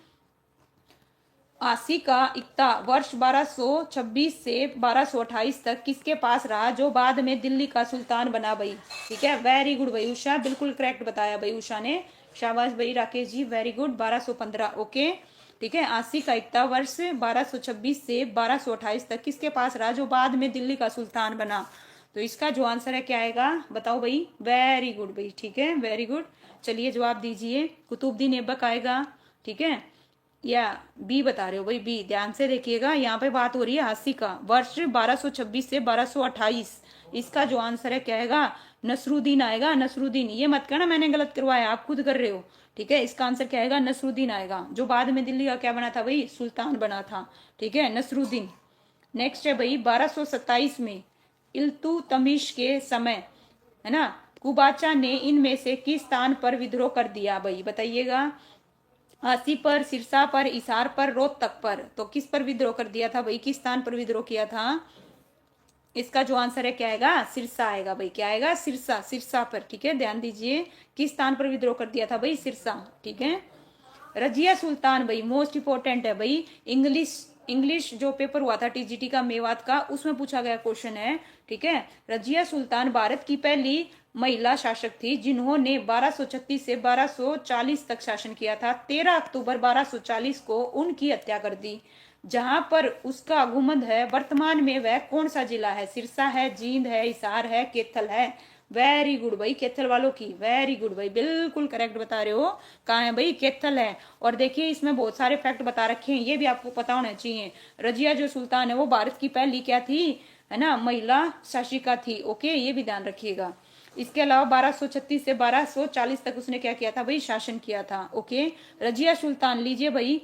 आसी का इकता वर्ष 1226 से 1228 तक किसके पास रहा, जो बाद में दिल्ली का सुल्तान बना भाई, ठीक है, वेरी गुड भाई उषा, बिल्कुल करेक्ट बताया भाई उषा ने, शाबाश भाई Rakesh ji, very good, 1215, okay, ठीक है। आसी का इकता वर्ष 1226 से 1228 तक किसके पास रहा, जो बाद में दिल्ली का सुल्तान बना। तो इसका जो आंसर है क्या आएगा, बताओ भाई, वेरी गुड भाई, ठीक है, वेरी गुड। चलिए जवाब दीजिए, कुतुबुद्दीन ऐबक आएगा, ठीक है, या बी बता रहे हो भाई, बी, ध्यान से देखिएगा, यहाँ पे बात हो रही है हासी का, वर्ष 1226 से 1228। इसका जो आंसर है क्या आएगा, नसरुद्दीन आएगा, नसरुद्दीन, ये मत कहना मैंने गलत करवाया, आप खुद कर रहे हो, ठीक है। इसका आंसर क्या आएगा, नसरुद्दीन आएगा, जो बाद में दिल्ली का क्या बना था भाई, सुल्तान बना था, ठीक है, नसरुद्दीन। नेक्स्ट है भाई, 1227 में इल्तुतमिश के समय, है ना, कुबाचा ने इनमें से किस स्थान पर विद्रोह कर दिया भाई, बताइएगा। आसी पर, सिरसा पर, हिसार पर, रोहतक पर। तो किस पर विद्रोह कर दिया था भाई, किस स्थान पर विद्रोह किया था। इसका जो आंसर है क्या आएगा, सिरसा आएगा भाई, क्या आएगा, सिरसा, सिरसा पर, ठीक है, ध्यान दीजिए, किस स्थान पर विद्रोह कर दिया था भाई, सिरसा, ठीक है। रजिया सुल्तान भाई मोस्ट इंपोर्टेंट है भाई, इंग्लिश जो पेपर हुआ था टीजीटी का मेवात का, उसमें पूछा गया क्वेश्चन है, ठीक है। रजिया सुल्तान भारत की पहली महिला शासक थी जिन्होंने 1236 से 1240 तक शासन किया था। 13 अक्टूबर 1240 को उनकी हत्या कर दी। जहां पर उसका गुमद है, वर्तमान में वह कौन सा जिला है, सिरसा है, जींद है, हिसार है, कैथल है, वेरी गुड भाई, कैथल वालों की, वेरी गुड भाई, बिल्कुल करेक्ट बता रहे हो। कहाँ है भाई, कैथल है। और देखिए इसमें बहुत सारे फैक्ट बता रखे हैं, ये भी आपको पता होना चाहिए। रजिया जो सुल्तान है वो भारत की पहली क्या थी, है ना, महिला शासिका थी। ओके, ये भी ध्यान रखिएगा। इसके अलावा 1236 से 1240 तक उसने क्या किया था भाई, शासन किया था। ओके, रजिया सुल्तान लीजिए भाई,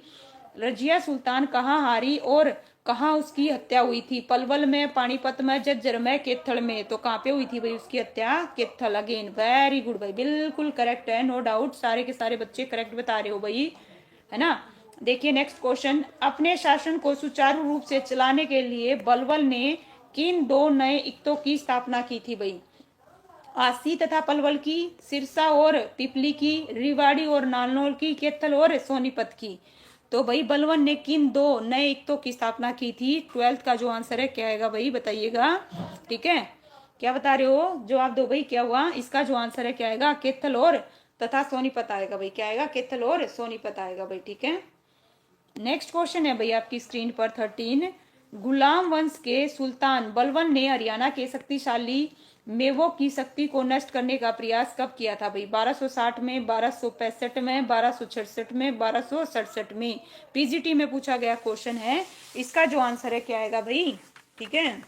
रजिया सुल्तान कहाँ हारी और कहाँ उसकी हत्या हुई थी? पलवल में, पानीपत में, झज्जर में, कैथल में। तो कहाँ पे हुई थी भाई उसकी हत्या? कैथल। अगेन वेरी गुड भाई, बिल्कुल करेक्ट है, नो डाउट, सारे के सारे बच्चे करेक्ट बता रहे हो भाई, है ना। देखिए नेक्स्ट क्वेश्चन, अपने शासन को सुचारू रूप से चलाने के लिए बलबल ने किन दो नए इक्तों की स्थापना की थी भाई? आसी तथा पलवल की, सिरसा और पिपली की, रिवाड़ी और नालनौल की, कैथल और सोनीपत की। तो भाई बलवन ने किन दो नए इक्तों की स्थापना की थी? 12th का जो आंसर है क्या आएगा भाई, बताइएगा। ठीक है, क्या बता रहे हो, जवाब दो भाई, क्या हुआ? इसका जो आंसर है क्या आएगा, कैथल और तथा सोनीपत आएगा भाई। क्या आएगा? कैथल और सोनीपत आएगा भाई। ठीक है, नेक्स्ट क्वेश्चन है भाई आपकी स्क्रीन पर 13। गुलाम वंश के सुल्तान बलवन ने हरियाणा के शक्तिशाली मेवों की शक्ति को नष्ट करने का प्रयास कब किया था भाई? 1260 में, 1265 में, 1266 में, 1267 में। पीजीटी में पूछा गया क्वेश्चन है, इसका जो आंसर है क्या आएगा भाई? ठीक है,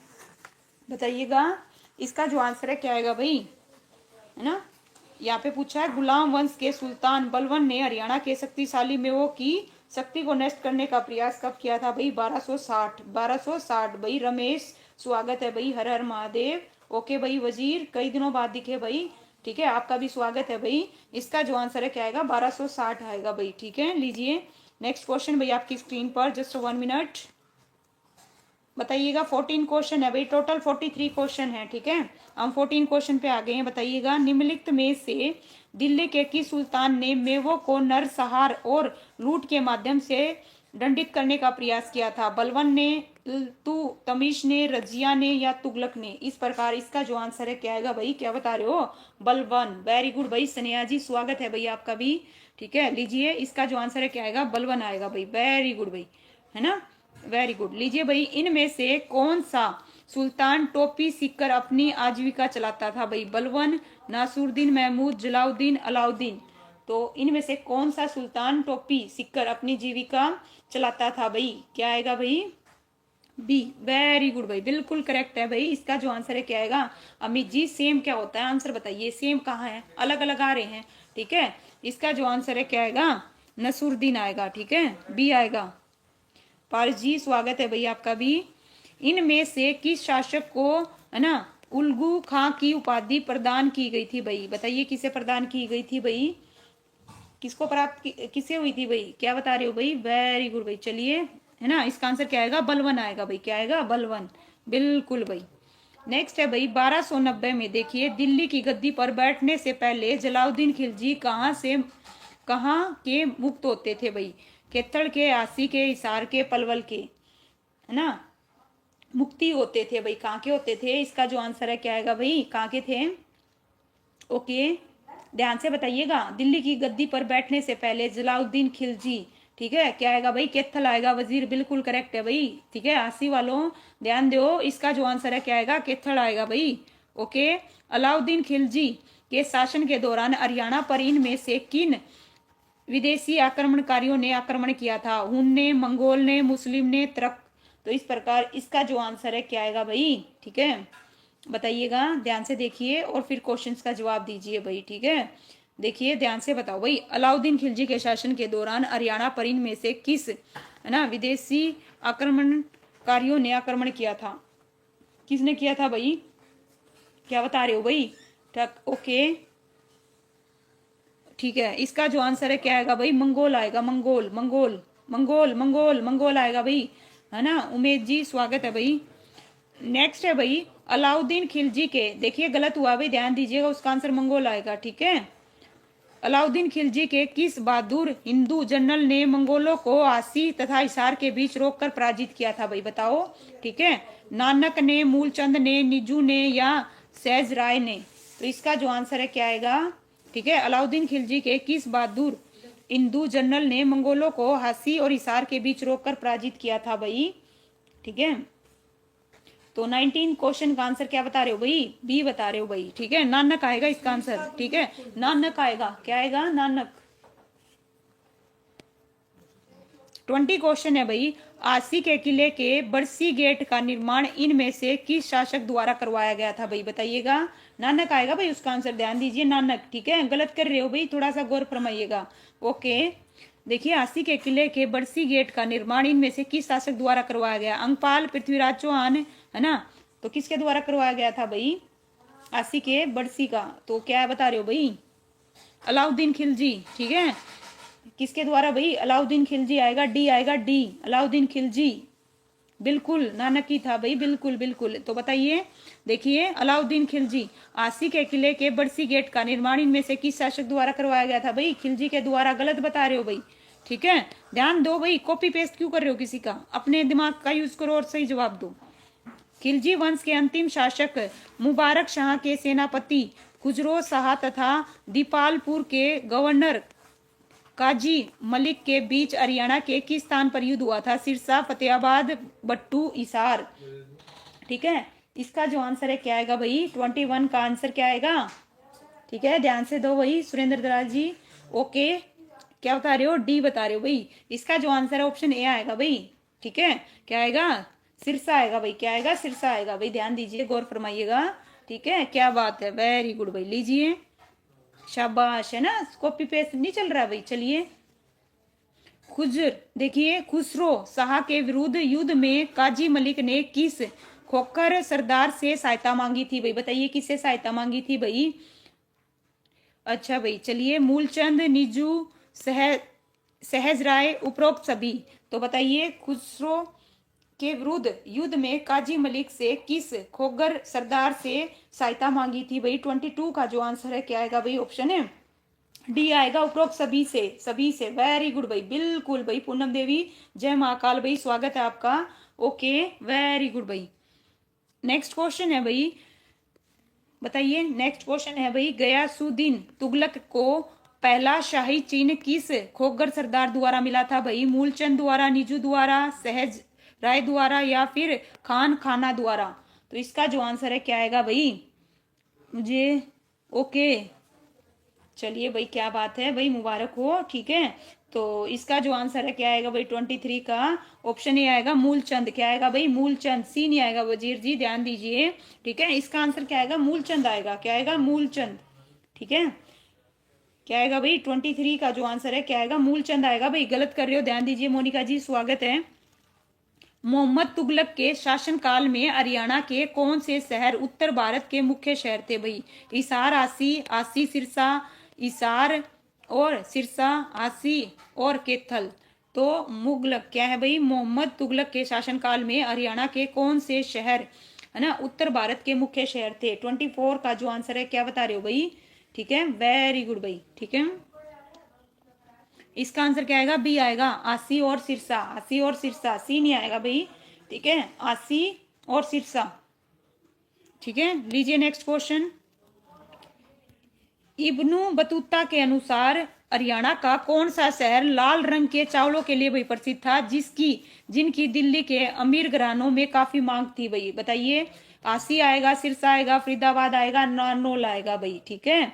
बताइएगा, इसका जो आंसर है क्या आएगा भाई, है ना। यहाँ पे पूछा है, गुलाम वंश के सुल्तान बलवन ने हरियाणा के शक्तिशाली मेवों की शक्ति को नष्ट करने का प्रयास कब किया था भाई? 1260, 1260 भाई। रमेश स्वागत है भाई, हर हर महादेव। ओके भाई, वजीर कई दिनों बाद दिखे भाई, ठीक है, आपका भी स्वागत है भाई। इसका जो आंसर है क्या आएगा? 1260 आएगा भाई। ठीक है, लीजिए नेक्स्ट क्वेश्चन भाई आपकी स्क्रीन पर, जस्ट 1 मिनट, बताइएगा। 14 क्वेश्चन है भाई, टोटल 43 क्वेश्चन है। ठीक है, हम 14 क्वेश्चन पे आ गए हैं। बताइएगा, निम्नलिखित में से दिल्ली के किस सुल्तान ने मेवों को नरसंहार और लूट के माध्यम से दंडित करने का प्रयास किया था? बलवन ने, तमीश ने, रजिया ने या तुगलक ने? इस प्रकार इसका जो आंसर है क्या आएगा भाई, क्या बता रहे हो? बलवन। वेरी गुड भाई, स्नेहा जी स्वागत है भाई आपका भी। ठीक है, लीजिए इसका जो आंसर है क्या आएगा? बलवन आएगा भाई। वेरी गुड भाई, है ना, वेरी गुड। लीजिए भाई, इनमें से कौन सा सुल्तान टोपी सीखकर अपनी आजीविका चलाता था भाई? बलवन, नासुरुद्दीन, महमूद, जलाउद्दीन, अलाउद्दीन। तो इनमें से कौन सा सुल्तान टोपी सीखकर अपनी जीविका चलाता था भाई? क्या आएगा भाई? बी। वेरी गुड भाई, बिल्कुल करेक्ट है भाई। इसका जो आंसर है क्या आएगा? अमित जी, सेम क्या होता है, आंसर बताइए। सेम कहाँ है, अलग अलग आ रहे हैं। ठीक है, इसका जो आंसर है क्या आएगा? नसरुद्दीन आएगा। ठीक है, बी आएगा। पारस जी स्वागत है भाई आपका भी। इनमें से किस शासक को, है ना, उल्गू खां की उपाधि प्रदान की गई थी भाई? बताइए किसे प्रदान की गई थी भाई, किसको प्राप्त किसे हुई थी भाई? क्या बता रहे हो भाई? वेरी गुड भाई, चलिए, है ना, इसका आंसर क्या आएगा? बलवन आएगा भाई। क्या आएगा? बलवन, बिल्कुल भाई। नेक्स्ट है भाई 1290 में, देखिए, दिल्ली की गद्दी पर बैठने से पहले जलाउद्दीन खिलजी कहाँ के मुक्त होते थे भाई? कैथल के, आसी के, हिसार के, पलवल के, है ना, मुक्ति होते थे भाई। कहाँ के होते थे? इसका जो आंसर है क्या आएगा भाई? कहाँ के थे? ओके, ध्यान से बताइएगा। दिल्ली की गद्दी पर बैठने से पहले जलाउद्दीन खिलजी, ठीक है, क्या आएगा भाई? कैथल आएगा। वजीर बिल्कुल करेक्ट है भाई। ठीक है, आसी वालों ध्यान दो, इसका जो आंसर है क्या आएगा? कैथल आएगा भाई। ओके, अलाउद्दीन खिलजी के शासन के दौरान हरियाणा पर इनमें से किन विदेशी आक्रमणकारियों ने आक्रमण किया था? हुन ने, मंगोल ने, मुस्लिम ने, तुर्क? तो इस प्रकार इसका जो आंसर है क्या आएगा भाई? ठीक है, बताइएगा, ध्यान से देखिए और फिर क्वेश्चंस का जवाब दीजिए भाई। ठीक है, देखिए ध्यान से बताओ भाई, अलाउद्दीन खिलजी के शासन के दौरान हरियाणा पर इनमें से किस, है ना, विदेशी आक्रमणकारियों ने आक्रमण किया था? किसने किया था भाई? क्या बता रहे हो भाई? ठीक, ओके, ठीक है, इसका जो आंसर है क्या आएगा भाई? मंगोल आएगा। Mongol, Mongol, Mongol, Mongol, Mongol आएगा भाई, है ना। उमेश जी स्वागत है भाई। नेक्स्ट है भाई, अलाउद्दीन खिलजी के, देखिए गलत हुआ भाई, ध्यान दीजिएगा, उसका आंसर मंगोल आएगा। ठीक है, अलाउद्दीन खिलजी के किस बहादुर हिंदू जनरल ने मंगोलों को आसी तथा हिसार के बीच रोककर पराजित किया था भाई? बताओ। ठीक है, नानक ने, मूलचंद ने, निज्जू ने या सहज राय ने? तो इसका जो आंसर है क्या आएगा? ठीक है, अलाउद्दीन खिलजी के किस बहादुर हिंदू जनरल ने मंगोलों को हासी और हिसार के बीच रोककर पराजित किया था भाई? ठीक है, तो 19 क्वेश्चन का आंसर क्या बता रहे हो भाई? बी बता रहे हो भाई, ठीक है। नानक आएगा इसका आंसर, ठीक है, नानक आएगा। क्या आएगा? नानक। 20 क्वेश्चन है भाई, आसी के किले के बरसी गेट का निर्माण इनमें से किस शासक द्वारा करवाया गया था भाई? बताइएगा। नानक आएगा भाई उसका आंसर, ध्यान दीजिए, नानक, ठीक है। गलत कर रहे हो भाई, थोड़ा सा गौर फरमाइएगा। ओके, देखिए, आसी के किले के बरसी गेट का निर्माण इनमें से किस शासक द्वारा करवाया गया? अंकपाल, पृथ्वीराज चौहान, है ना? तो किसके द्वारा करवाया गया था भाई आसी के बरसी का? तो क्या बता रहे हो भाई? अलाउद्दीन खिलजी, ठीक है। किसके द्वारा भाई? अलाउद्दीन खिलजी आएगा, डी आएगा, डी, अलाउद्दीन खिलजी। बिल्कुल नानक ही था भाई, बिल्कुल बिल्कुल। तो बताइए, देखिए, अलाउद्दीन खिलजी। आसी के किले के बरसी गेट का निर्माण इनमें से किस शासक द्वारा करवाया गया था भाई? खिलजी के द्वारा। गलत बता रहे हो भाई, ठीक है। ध्यान दो भाई, कॉपी पेस्ट क्यों कर रहे हो किसी का? अपने दिमाग का यूज करो और सही जवाब दो। खिलजी वंश के अंतिम शासक मुबारक शाह के सेनापति खुजरो शाह तथा दीपालपुर के गवर्नर काजी मलिक के बीच हरियाणा के किस स्थान पर युद्ध हुआ था? सिरसा, फतेहाबाद, बट्टू, हिसार, ठीक है। इसका जो आंसर है क्या आएगा भाई? 21 का आंसर क्या आएगा? ठीक है, ध्यान से दो भाई सुरेंद्र दराज जी। ओके, क्या बता रहे हो? डी बता रहे हो भाई। इसका जो आंसर है ऑप्शन ए आएगा भाई, ठीक है। क्या आएगा? सिरसा आएगा भाई। क्या आएगा? सिरसा आएगा भाई, ध्यान दीजिए, गौर फरमाइएगा, ठीक है। क्या बात है, वेरी गुड भाई, लीजिए, शाबाश, है ना? कॉपी पेस्ट नहीं चल रहा भाई। चलिए, खुजर, देखिए, खुसरो शाह के विरुद्ध युद्ध में काजी मलिक ने किस खोखर सरदार से सहायता मांगी थी भाई? बताइए, किससे सहायता मांगी थी भाई? अच्छा भाई, चलिए, मूलचंद, निजू, सहज राय, उपरोक्त सभी। तो बताइए, खुसरो के विरुद्ध युद्ध में काजी मलिक से किस खोगर सरदार से सहायता मांगी थी भाई? 22 का जो आंसर है क्या आएगा भाई? ऑप्शन है डी आएगा, उपरोक्त सभी से। सभी से, वेरी गुड भाई, बिल्कुल भाई। पूनम देवी, जय महाकाल भाई, स्वागत है आपका। ओके, वेरी गुड भाई। नेक्स्ट क्वेश्चन है भाई, बताइए, नेक्स्ट क्वेश्चन है भाई, गयासुद्दीन तुगलक को पहला शाही चिन्ह किस खोगर सरदार द्वारा मिला था भाई? मूलचंद द्वारा, निजू द्वारा, सहज राय द्वारा, या फिर खान खाना द्वारा? तो इसका जो आंसर है क्या आएगा भाई? मुझे, ओके, चलिए भाई, क्या बात है भाई, मुबारक हो, ठीक है। तो इसका जो आंसर है क्या आएगा भाई? 23 का ऑप्शन ए आएगा, मूलचंद। क्या आएगा भाई? मूलचंद। सी नहीं आएगा वजीर जी, ध्यान दीजिए, ठीक है। इसका आंसर क्या आएगा? मूलचंद आएगा। क्या आएगा? मूलचंद, ठीक है। क्या आएगा भाई? 23 का जो आंसर है क्या आएगा? मूलचंद आएगा भाई। गलत कर रहे हो, ध्यान दीजिए, मोनिका जी, स्वागत है। मोहम्मद तुगलक के शासनकाल में हरियाणा के कौन से शहर उत्तर भारत के मुख्य शहर थे भाई? हिसार, आसी, आसी सिरसा, हिसार और सिरसा, आसी और कैथल। तो मुगलक क्या है भाई? मोहम्मद तुगलक के शासनकाल में हरियाणा के कौन से शहर, है ना, उत्तर भारत के मुख्य शहर थे? 24 का जो आंसर है क्या बता रहे हो भाई? ठीक है, वेरी गुड भाई, ठीक है। इसका आंसर क्या आएगा? बी आएगा, आसी और सिरसा। आसी और सिरसा, सी नहीं आएगा भाई, ठीक है, आसी और सिरसा, ठीक है। लीजिए नेक्स्ट क्वेश्चन। इब्नु बतूता के अनुसार हरियाणा का कौन सा शहर लाल रंग के चावलों के लिए भाई प्रसिद्ध था, जिनकी दिल्ली के अमीर घरानों में काफी मांग थी भाई? बताइए, आसी आएगा, सिरसा आएगा, फरीदाबाद आएगा, नानोल आएगा भाई, ठीक है।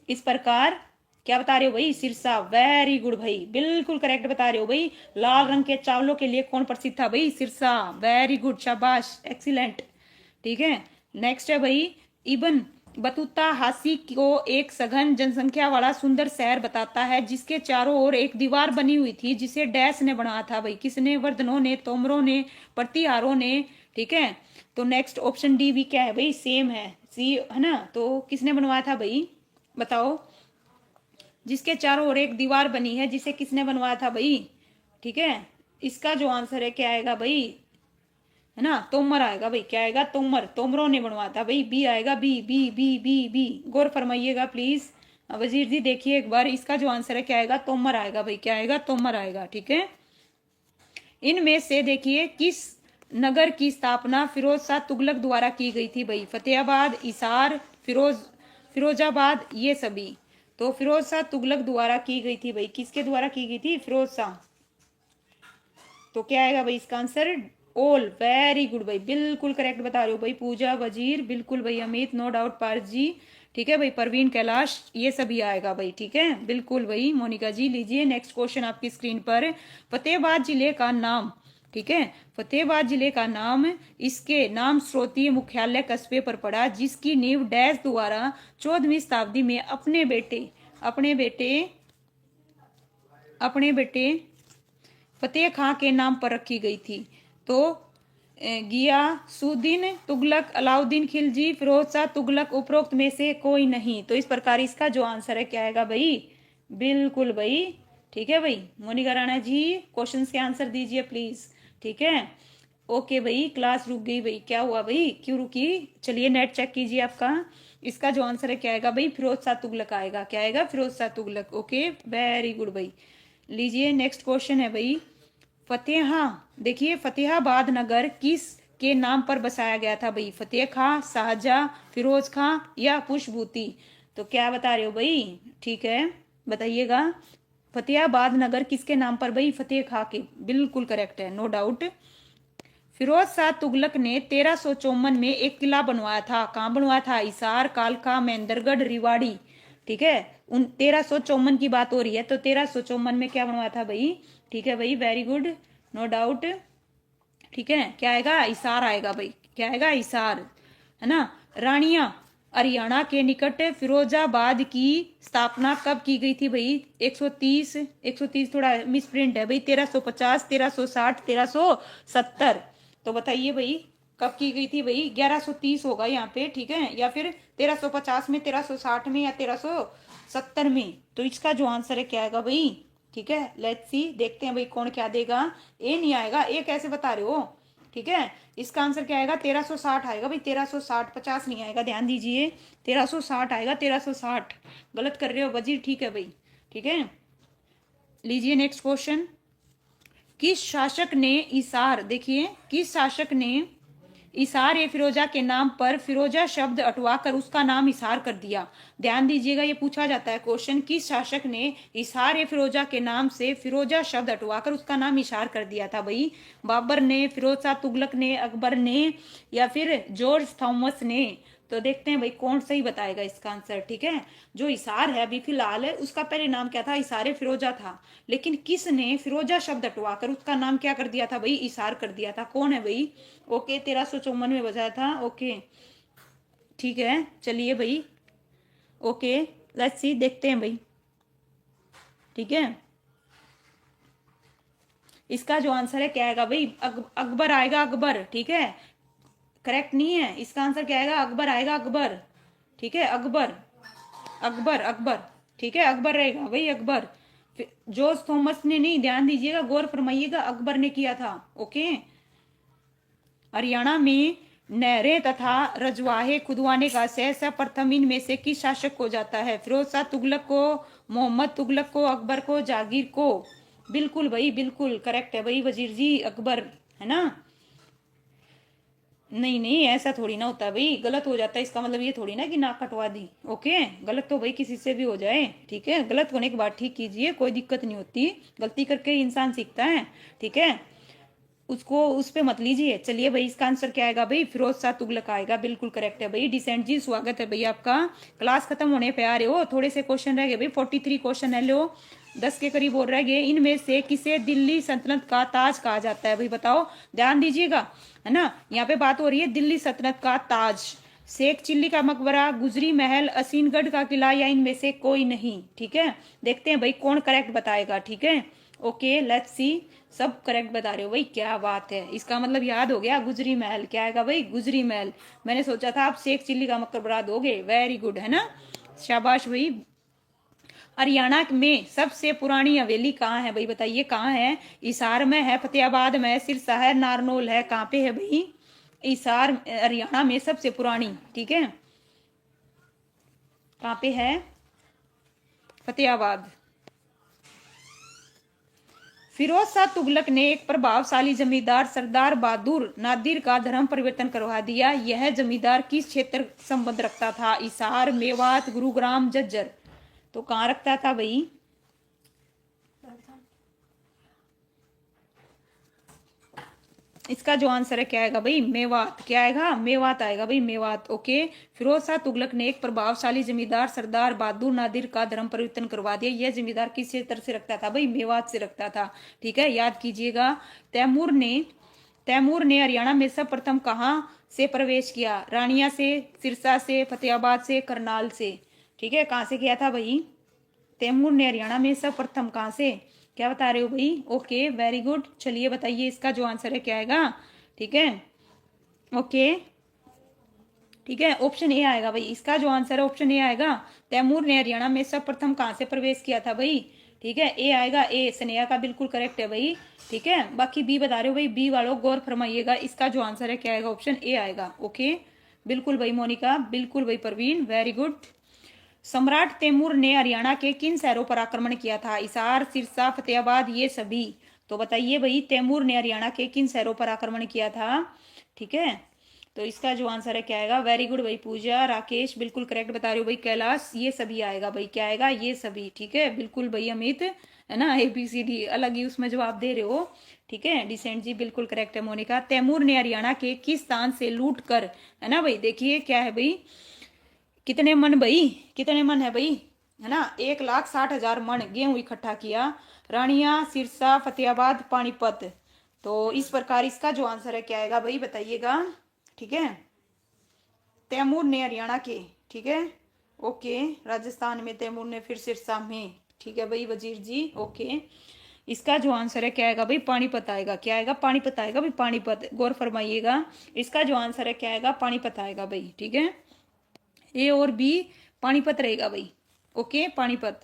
इस प्रकार क्या बता रहे हो भाई? सिरसा, वेरी गुड भाई, बिल्कुल करेक्ट बता रहे हो भाई। लाल रंग के चावलों के लिए कौन प्रसिद्ध था भाई? सिरसा, वेरी गुड, शाबाश, एक्सीलेंट, ठीक है। नेक्स्ट है भाई, इब्न बतूता हासी को एक सघन जनसंख्या वाला सुंदर शहर बताता है जिसके चारों ओर एक दीवार बनी हुई थी, जिसे डैश ने बनाया था भाई? किसने? वर्धनों ने, तोमरों ने, प्रतिहारों ने, ठीक है। तो नेक्स्ट ऑप्शन डी भी क्या है भाई? सेम है, सी, है ना? तो किसने बनवाया था भाई? बताओ। जिसके चारों ओर एक दीवार बनी है, जिसे किसने बनवाया था भाई? ठीक है, इसका जो आंसर है क्या आएगा भाई? है ना, तोमर आएगा भाई। क्या आएगा? तोमर, तोमरों ने बनवाया था भाई। बी आएगा, B B B B B. गौर फरमाइएगा प्लीज वजीर जी, देखिए एक बार, इसका जो आंसर है क्या आएगा? तोमर आएगा भाई। क्या आएगा? तोमर आएगा, ठीक है। इनमें से देखिए, किस नगर की स्थापना फिरोज शाह तुगलक द्वारा की गई थी भाई? फतेहाबाद, हिसार, फिरोजाबाद, ये सभी। तो फिरोज शाह तुगलक द्वारा की गई थी भाई। किसके द्वारा की गई थी? फिरोज शाह। तो क्या आएगा भाई इसका आंसर? ऑल, वेरी गुड भाई, बिल्कुल करेक्ट बता रहे हो भाई। पूजा, वजीर, बिल्कुल भाई। Amit, no doubt. पार्थ जी, ठीक है भाई। परवीन, कैलाश, ये सभी आएगा भाई, ठीक है बिल्कुल भाई। मोनिका जी, लीजिए नेक्स्ट क्वेश्चन आपकी स्क्रीन पर। फतेहाबाद जिले का नाम, ठीक है, फतेहाबाद जिले का नाम, इसके नाम स्रोतीय मुख्यालय कस्बे पर पड़ा जिसकी नींव डैश द्वारा 14वीं शताब्दी में अपने बेटे अपने बेटे फतेह खां के नाम पर रखी गई थी। तो गियासुद्दीन तुगलक, अलाउद्दीन खिलजी, फिरोज शाह तुगलक, उपरोक्त में से कोई नहीं। तो इस प्रकार इसका जो आंसर है क्या आएगा भाई? बिल्कुल भाई, ठीक है भाई। मोनिका राणा जी, क्वेश्चन के आंसर दीजिए प्लीज, ठीक है। ओके भाई, क्लास रुक गई भाई, क्या हुआ भाई, क्यों रुकी? चलिए नेट चेक कीजिए आपका। इसका जो आंसर है क्या आएगा भाई? फिरोज शाह तुगलक आएगा। क्या आएगा? Firoz Shah Tughlaq. Okay, very good भाई। लीजिए नेक्स्ट क्वेश्चन है भाई। फतेहा, देखिए फतेहाबाद नगर किस के नाम पर बसाया गया था भाई? फतेह खां, शाहजहां, फिरोज खां या पुष्पभूति? तो क्या बता रहे हो भाई? ठीक है, बताइएगा। फतेहाबाद नगर किसके नाम पर भाई? फतेह खां के, बिल्कुल करेक्ट है, नो डाउट। फिरोज शाह तुगलक ने 1354 में एक किला बनवाया था। कहाँ बनवाया था? हिसार, कालका, महेंद्रगढ़, रिवाड़ी, ठीक है। उन 1354 की बात हो रही है, तो 1354 में क्या बनवाया था भाई? ठीक है भाई, वेरी गुड, नो डाउट, ठीक है। क्या आएगा? हिसार आएगा भाई। क्या आएगा? हिसार, है ना। रानिया, हरियाणा के निकट फिरोजाबाद की स्थापना कब की गई थी भाई? 130 थोड़ा मिसप्रिंट है भाई। 1350, 1360, 1370। तो बताइए भाई कब की गई थी भाई? 1130 होगा यहाँ पे, ठीक है, या फिर 1350 में, 1360 में, या 1370 में। तो इसका जो आंसर है क्या आएगा भाई? ठीक है, लेट्स सी, देखते हैं भाई कौन क्या देगा। ए नहीं आएगा, ए कैसे बता रहे हो? ठीक है, इसका आंसर क्या आएगा? 1360 आएगा भाई, 1360, 50 नहीं आएगा, ध्यान दीजिए। 1360 आएगा, 1360। गलत कर रहे हो वजीर, ठीक है भाई, ठीक है। लीजिए नेक्स्ट क्वेश्चन। किस शासक ने इसार, देखिए किस शासक ने इसार ए फिरोजा के नाम पर फिरोजा शब्द हटवाकर उसका नाम इसार कर दिया? ध्यान दीजिएगा, ये पूछा जाता है क्वेश्चन। किस शासक ने इसार ए फिरोजा के नाम से फिरोजा शब्द हटवाकर उसका नाम इशार कर दिया था भाई? बाबर ने, फिरोज शाह तुगलक ने, अकबर ने, या फिर जॉर्ज थॉमस ने? तो देखते हैं भाई कौन सही बताएगा इसका आंसर, ठीक है। जो इसार है अभी फिलहाल है, उसका पहले नाम क्या था? इसारे फिरोजा था। लेकिन किसने फिरोजा शब्द हटवाकर उसका नाम क्या कर दिया था भाई? इसार कर दिया था। कौन है भाई? ओके, 1354 में बजाया था। ओके, ठीक है, चलिए भाई। ओके, लेट्स सी, देखते हैं भाई, ठीक है। इसका जो आंसर है क्या आएगा भाई? अकबर आएगा, अकबर, ठीक है। करेक्ट नहीं है, इसका आंसर क्या आएगा? अकबर आएगा, अकबर, ठीक है, अकबर, अकबर, अकबर, ठीक है, अकबर रहेगा भाई, अकबर। जॉर्ज थॉमस ने नहीं, ध्यान दीजिएगा, गौर फरमाइएगा, अकबर ने किया था। ओके। हरियाणा में नहरें तथा रजवाहे खुदवाने का श्रेय प्रथम इनमें से किस शासक को जाता है? फिरोज शाह तुगलक को, मोहम्मद तुगलक को, अकबर को, जागीर को? बिल्कुल भाई, बिल्कुल करेक्ट है भाई वजीर जी, अकबर, है ना। नहीं नहीं, ऐसा थोड़ी ना होता भाई, गलत हो जाता है, इसका मतलब ये थोड़ी ना कि नाक कटवा दी। ओके, गलत तो भाई किसी से भी हो जाए, ठीक है। गलत होने के बाद ठीक कीजिए, कोई दिक्कत नहीं होती, गलती करके ही इंसान सीखता है, ठीक है। उसको उस पे मत लीजिए। चलिए भाई, इसका आंसर क्या आएगा भाई? फिरोज शाह तुगलक आएगा, बिल्कुल करेक्ट है भाई। डिसेंट जी, स्वागत है भाई आपका। क्लास खत्म होने पे आ रहे हो, थोड़े से क्वेश्चन रह गए भाई, 43 क्वेश्चन है, लो 10 के करीब और रह गए। इनमें से किसे दिल्ली सल्तनत का ताज कहा जाता है भाई? बताओ, ध्यान दीजिएगा, है ना। यहाँ पे बात हो रही है दिल्ली सल्तनत का ताज। शेख चिल्ली का मकबरा, गुजरी महल, असीनगढ़ का किला, या इनमें से कोई नहीं? ठीक है, देखते हैं भाई कौन करेक्ट बताएगा, ठीक है। ओके, लेट्स सी, सब करेक्ट बता रहे हो भाई, क्या बात है। इसका मतलब याद हो गया, गुजरी महल। क्या आएगा भाई? गुजरी महल। मैंने सोचा था आप शेख चिल्ली का मकबरा दोगे, वेरी गुड, है ना, शाबाश भाई। हरियाणा में सबसे पुरानी हवेली कहाँ है भाई? बताइए कहाँ है? हिसार में है, फतेहाबाद में है, सिरसा है, नारनौल है, कहाँ पे है भाई? हिसार, हरियाणा में सबसे पुरानी, ठीक है, कहाँ पे है? फतेहाबाद। फिरोज शाह तुगलक ने एक प्रभावशाली जमींदार सरदार बहादुर नादिर का धर्म परिवर्तन करवा दिया। यह जमींदार किस क्षेत्र संबंध रखता था? हिसार, मेवात, गुरुग्राम, झज्जर? तो कहाँ रखता था भाई? इसका जो आंसर है क्या आएगा भाई, मेवात। क्या आएगा, मेवात आएगा भाई, मेवात। ओके। फिरोज शाह तुगलक ने एक प्रभावशाली जमींदार सरदार बहादुर नादिर का धर्म परिवर्तन करवा दिया। यह जमींदार किस क्षेत्र से रखता था भाई, मेवात से रखता था। ठीक है, याद कीजिएगा। तैमूर ने हरियाणा में सर्वप्रथम कहाँ से प्रवेश किया, रानिया से, सिरसा से, फतेहाबाद से, करनाल से। ठीक है, कहाँ से किया था भाई, तैमूर ने हरियाणा में सर्वप्रथम कहाँ से, क्या बता रहे हो भाई। Okay, very good. चलिए बताइए इसका जो आंसर है क्या आएगा। ठीक है, ओके, ठीक है, ऑप्शन ए आएगा भाई। इसका जो आंसर है ऑप्शन ए आएगा। तैमूर ने हरियाणा में सर्वप्रथम कहाँ से प्रवेश किया था भाई। ठीक है, ए आएगा, ए स्नेहा का बिल्कुल करेक्ट है भाई। ठीक है, बाकी बी बता रहे हो भाई, बी वालों गौर फरमाइएगा। इसका जो आंसर है क्या आएगा, ऑप्शन ए आएगा। ओके, बिल्कुल भाई मोनिका, बिल्कुल भाई परवीन, वेरी गुड। सम्राट तैमूर ने हरियाणा के किन शहरों पर आक्रमण किया था, हिसार, सिरसा, फतेहाबाद, ये सभी। तो बताइए भाई, तैमूर ने हरियाणा के किन शहरों पर आक्रमण किया था। ठीक है, तो इसका जो आंसर है क्या आएगा, वेरी गुड भाई पूजा, राकेश बिल्कुल करेक्ट बता रहे हो भाई, कैलाश ये सभी आएगा भाई। क्या आएगा, ये सभी। ठीक है, बिल्कुल भाई अमित, है ना, ABCD अलग ही उसमें जवाब दे रहे हो। ठीक है, डिसेंट जी बिल्कुल करेक्ट है मोनिका। तैमूर ने हरियाणा के किस स्थान से लूट कर, है ना भाई, देखिए क्या है भाई, कितने मन भाई, कितने मन है भाई, है ना, 1,60,000 मन गेहूं इकट्ठा किया। रानिया, सिरसा, फतेहाबाद, पानीपत। तो इस प्रकार इसका जो आंसर है क्या आएगा भाई, बताइएगा। ठीक है, तैमूर ने हरियाणा के, ठीक है, ओके, राजस्थान में तैमूर ने, फिर सिरसा में। ठीक है भाई वजीर जी, ओके। इसका जो आंसर है क्या आएगा भाई, पानीपत आएगा। क्या आएगा, पानीपत आएगा भाई, पानीपत, गौर फरमाइएगा। इसका जो आंसर है क्या आएगा, पानीपत आएगा भाई। ठीक है, ए और बी पानीपत रहेगा भाई। ओके, पानीपत,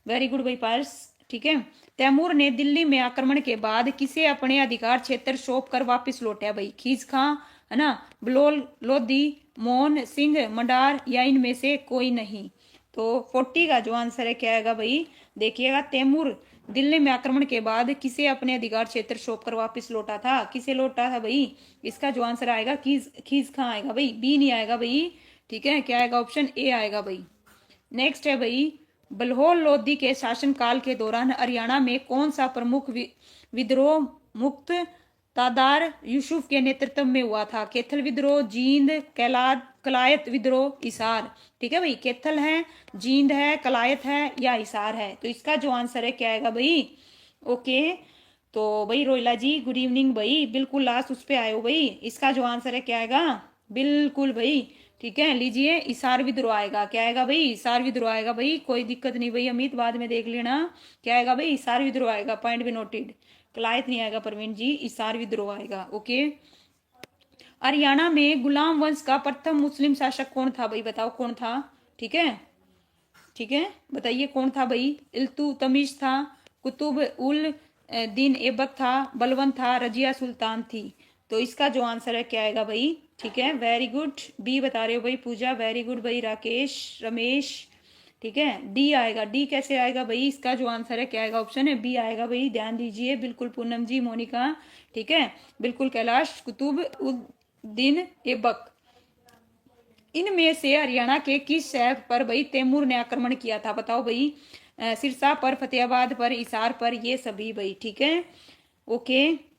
वेरी गुड भाई पार्स। ठीक है, तैमूर ने दिल्ली में आक्रमण के बाद किसे अपने अधिकार क्षेत्र सौंप कर वापस लौटा भाई, खीज खां, है ना, बलोल लोधी, मोहन सिंह मंडार, या इनमें से कोई नहीं। तो 40 का जो आंसर है क्या आएगा भाई, देखिएगा। तैमूर दिल्ली में आक्रमण के बाद किसे अपने अधिकार क्षेत्र सौंप कर वापस लौटा था, किसे लौटा था भाई। इसका जो आंसर आएगा खीज खां आएगा भाई, बी नहीं आएगा भाई। ठीक है, क्या आएगा, ऑप्शन ए आएगा भाई। नेक्स्ट है भाई, बलहौल लोधी के शासनकाल के दौरान हरियाणा में कौन सा प्रमुख विद्रोह मुक्त तादार यूसुफ के नेतृत्व में हुआ था, कैथल विद्रोह, जींद, कलायत विद्रोह, हिसार। ठीक है भाई, कैथल है, जींद है, कलायत है, या हिसार है। तो इसका जो आंसर है क्या आएगा भाई। ओके, तो भाई रोइला जी गुड इवनिंग भाई, बिल्कुल लास्ट उस पे आए हो भाई। इसका जो आंसर है क्या आएगा, बिल्कुल भाई। ठीक है, लीजिए, इसार विद्रोह आएगा। क्या आएगा भाई, इसार विद्रोह आएगा भाई, कोई दिक्कत नहीं भाई अमित, बाद में देख लेना। क्या आएगा भाई, इसार विद्रोह आएगा, पॉइंट भी नोटेड। कलायत नहीं आएगा प्रवीण जी, इसार विद्रोह आएगा। ओके, हरियाणा में गुलाम वंश का प्रथम मुस्लिम शासक कौन था भाई, बताओ कौन था। ठीक है, ठीक है, बताइए कौन था भाई। इल्तुतमिश था, कुतुब उल दीन ऐबक था, बलवंत था, रजिया सुल्तान थी। तो इसका जो आंसर है क्या आएगा भाई। ठीक है, वेरी गुड, बी बता रहे हो भाई पूजा, वेरी गुड भाई राकेश, रमेश। ठीक है, डी आएगा, डी कैसे आएगा भाई, इसका जो आंसर है क्या आएगा, ऑप्शन है बी आएगा भाई, ध्यान दीजिए, बिल्कुल पूनम जी, मोनिका। ठीक है, बिल्कुल कैलाश, कुतुब उद्दीन ऐबक। इनमें से हरियाणा के किस शहर पर भाई तैमूर ने आक्रमण किया था, बताओ भाई। सिरसा पर, फतेहाबाद पर, हिसार पर, ये सभी भाई। ठीक है, ओके।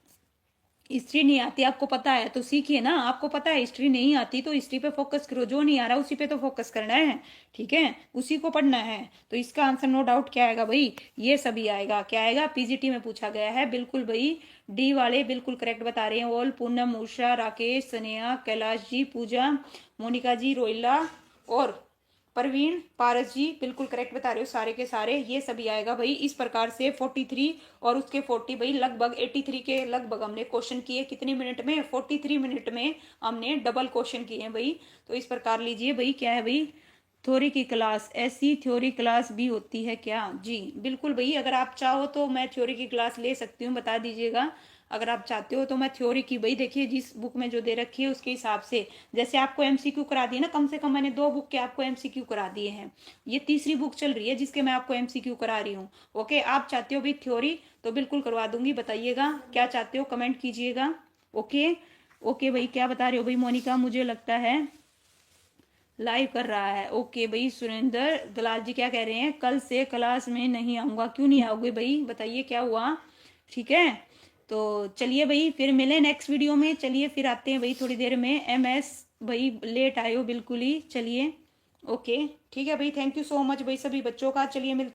हिस्ट्री नहीं आती आपको पता है तो सीखिए ना, आपको पता है हिस्ट्री नहीं आती तो हिस्ट्री पे फोकस करो, जो नहीं आ रहा उसी पे तो फोकस करना है। ठीक है, उसी को पढ़ना है। तो इसका आंसर नो डाउट क्या आएगा भाई, ये सभी आएगा। क्या आएगा, पीजीटी में पूछा गया है, बिल्कुल भाई। डी वाले बिल्कुल करेक्ट बता रहे हैं ऑल, पूनम, उषा, राकेश, स्नेहा, कैलाश जी, पूजा, मोनिका जी, रोइला और परवीन, पारस जी बिल्कुल करेक्ट बता रहे हो सारे के सारे, ये सभी आएगा भाई। इस प्रकार से 43 और उसके 40 भाई, लगभग 83 के लगभग हमने क्वेश्चन किए, कितने मिनट में, 43 मिनट में हमने डबल क्वेश्चन किए भाई। तो इस प्रकार लीजिए भाई, क्या है भाई, थ्योरी की क्लास, ऐसी थ्योरी क्लास भी होती है क्या जी, बिल्कुल भाई, अगर आप चाहो तो मैं थ्योरी की क्लास ले सकती हूँ, बता दीजिएगा अगर आप चाहते हो तो। मैं थ्योरी की भाई, देखिए जिस बुक में जो दे रखी है उसके हिसाब से, जैसे आपको एमसीक्यू करा दिए ना, कम से कम मैंने 2 बुक के आपको एमसीक्यू करा दिए हैं, ये तीसरी बुक चल रही है जिसके मैं आपको एमसीक्यू करा रही हूँ। ओके, आप चाहते हो भाई थ्योरी तो बिल्कुल करवा दूंगी, बताइएगा क्या चाहते हो, कमेंट कीजिएगा। ओके, ओके भाई, क्या बता रहे हो भाई मोनिका, मुझे लगता है लाइव कर रहा है। ओके भाई, सुरेंद्र दलाल जी क्या कह रहे हैं, कल से क्लास में नहीं आऊंगा, क्यों नहीं आओगे भाई, बताइए क्या हुआ। ठीक है, तो चलिए भाई फिर मिले नेक्स्ट वीडियो में। चलिए फिर आते हैं भाई थोड़ी देर में। MS भाई लेट आए हो बिल्कुल ही। चलिए ओके ठीक है भाई, थैंक यू सो मच भाई सभी बच्चों का। चलिए मिल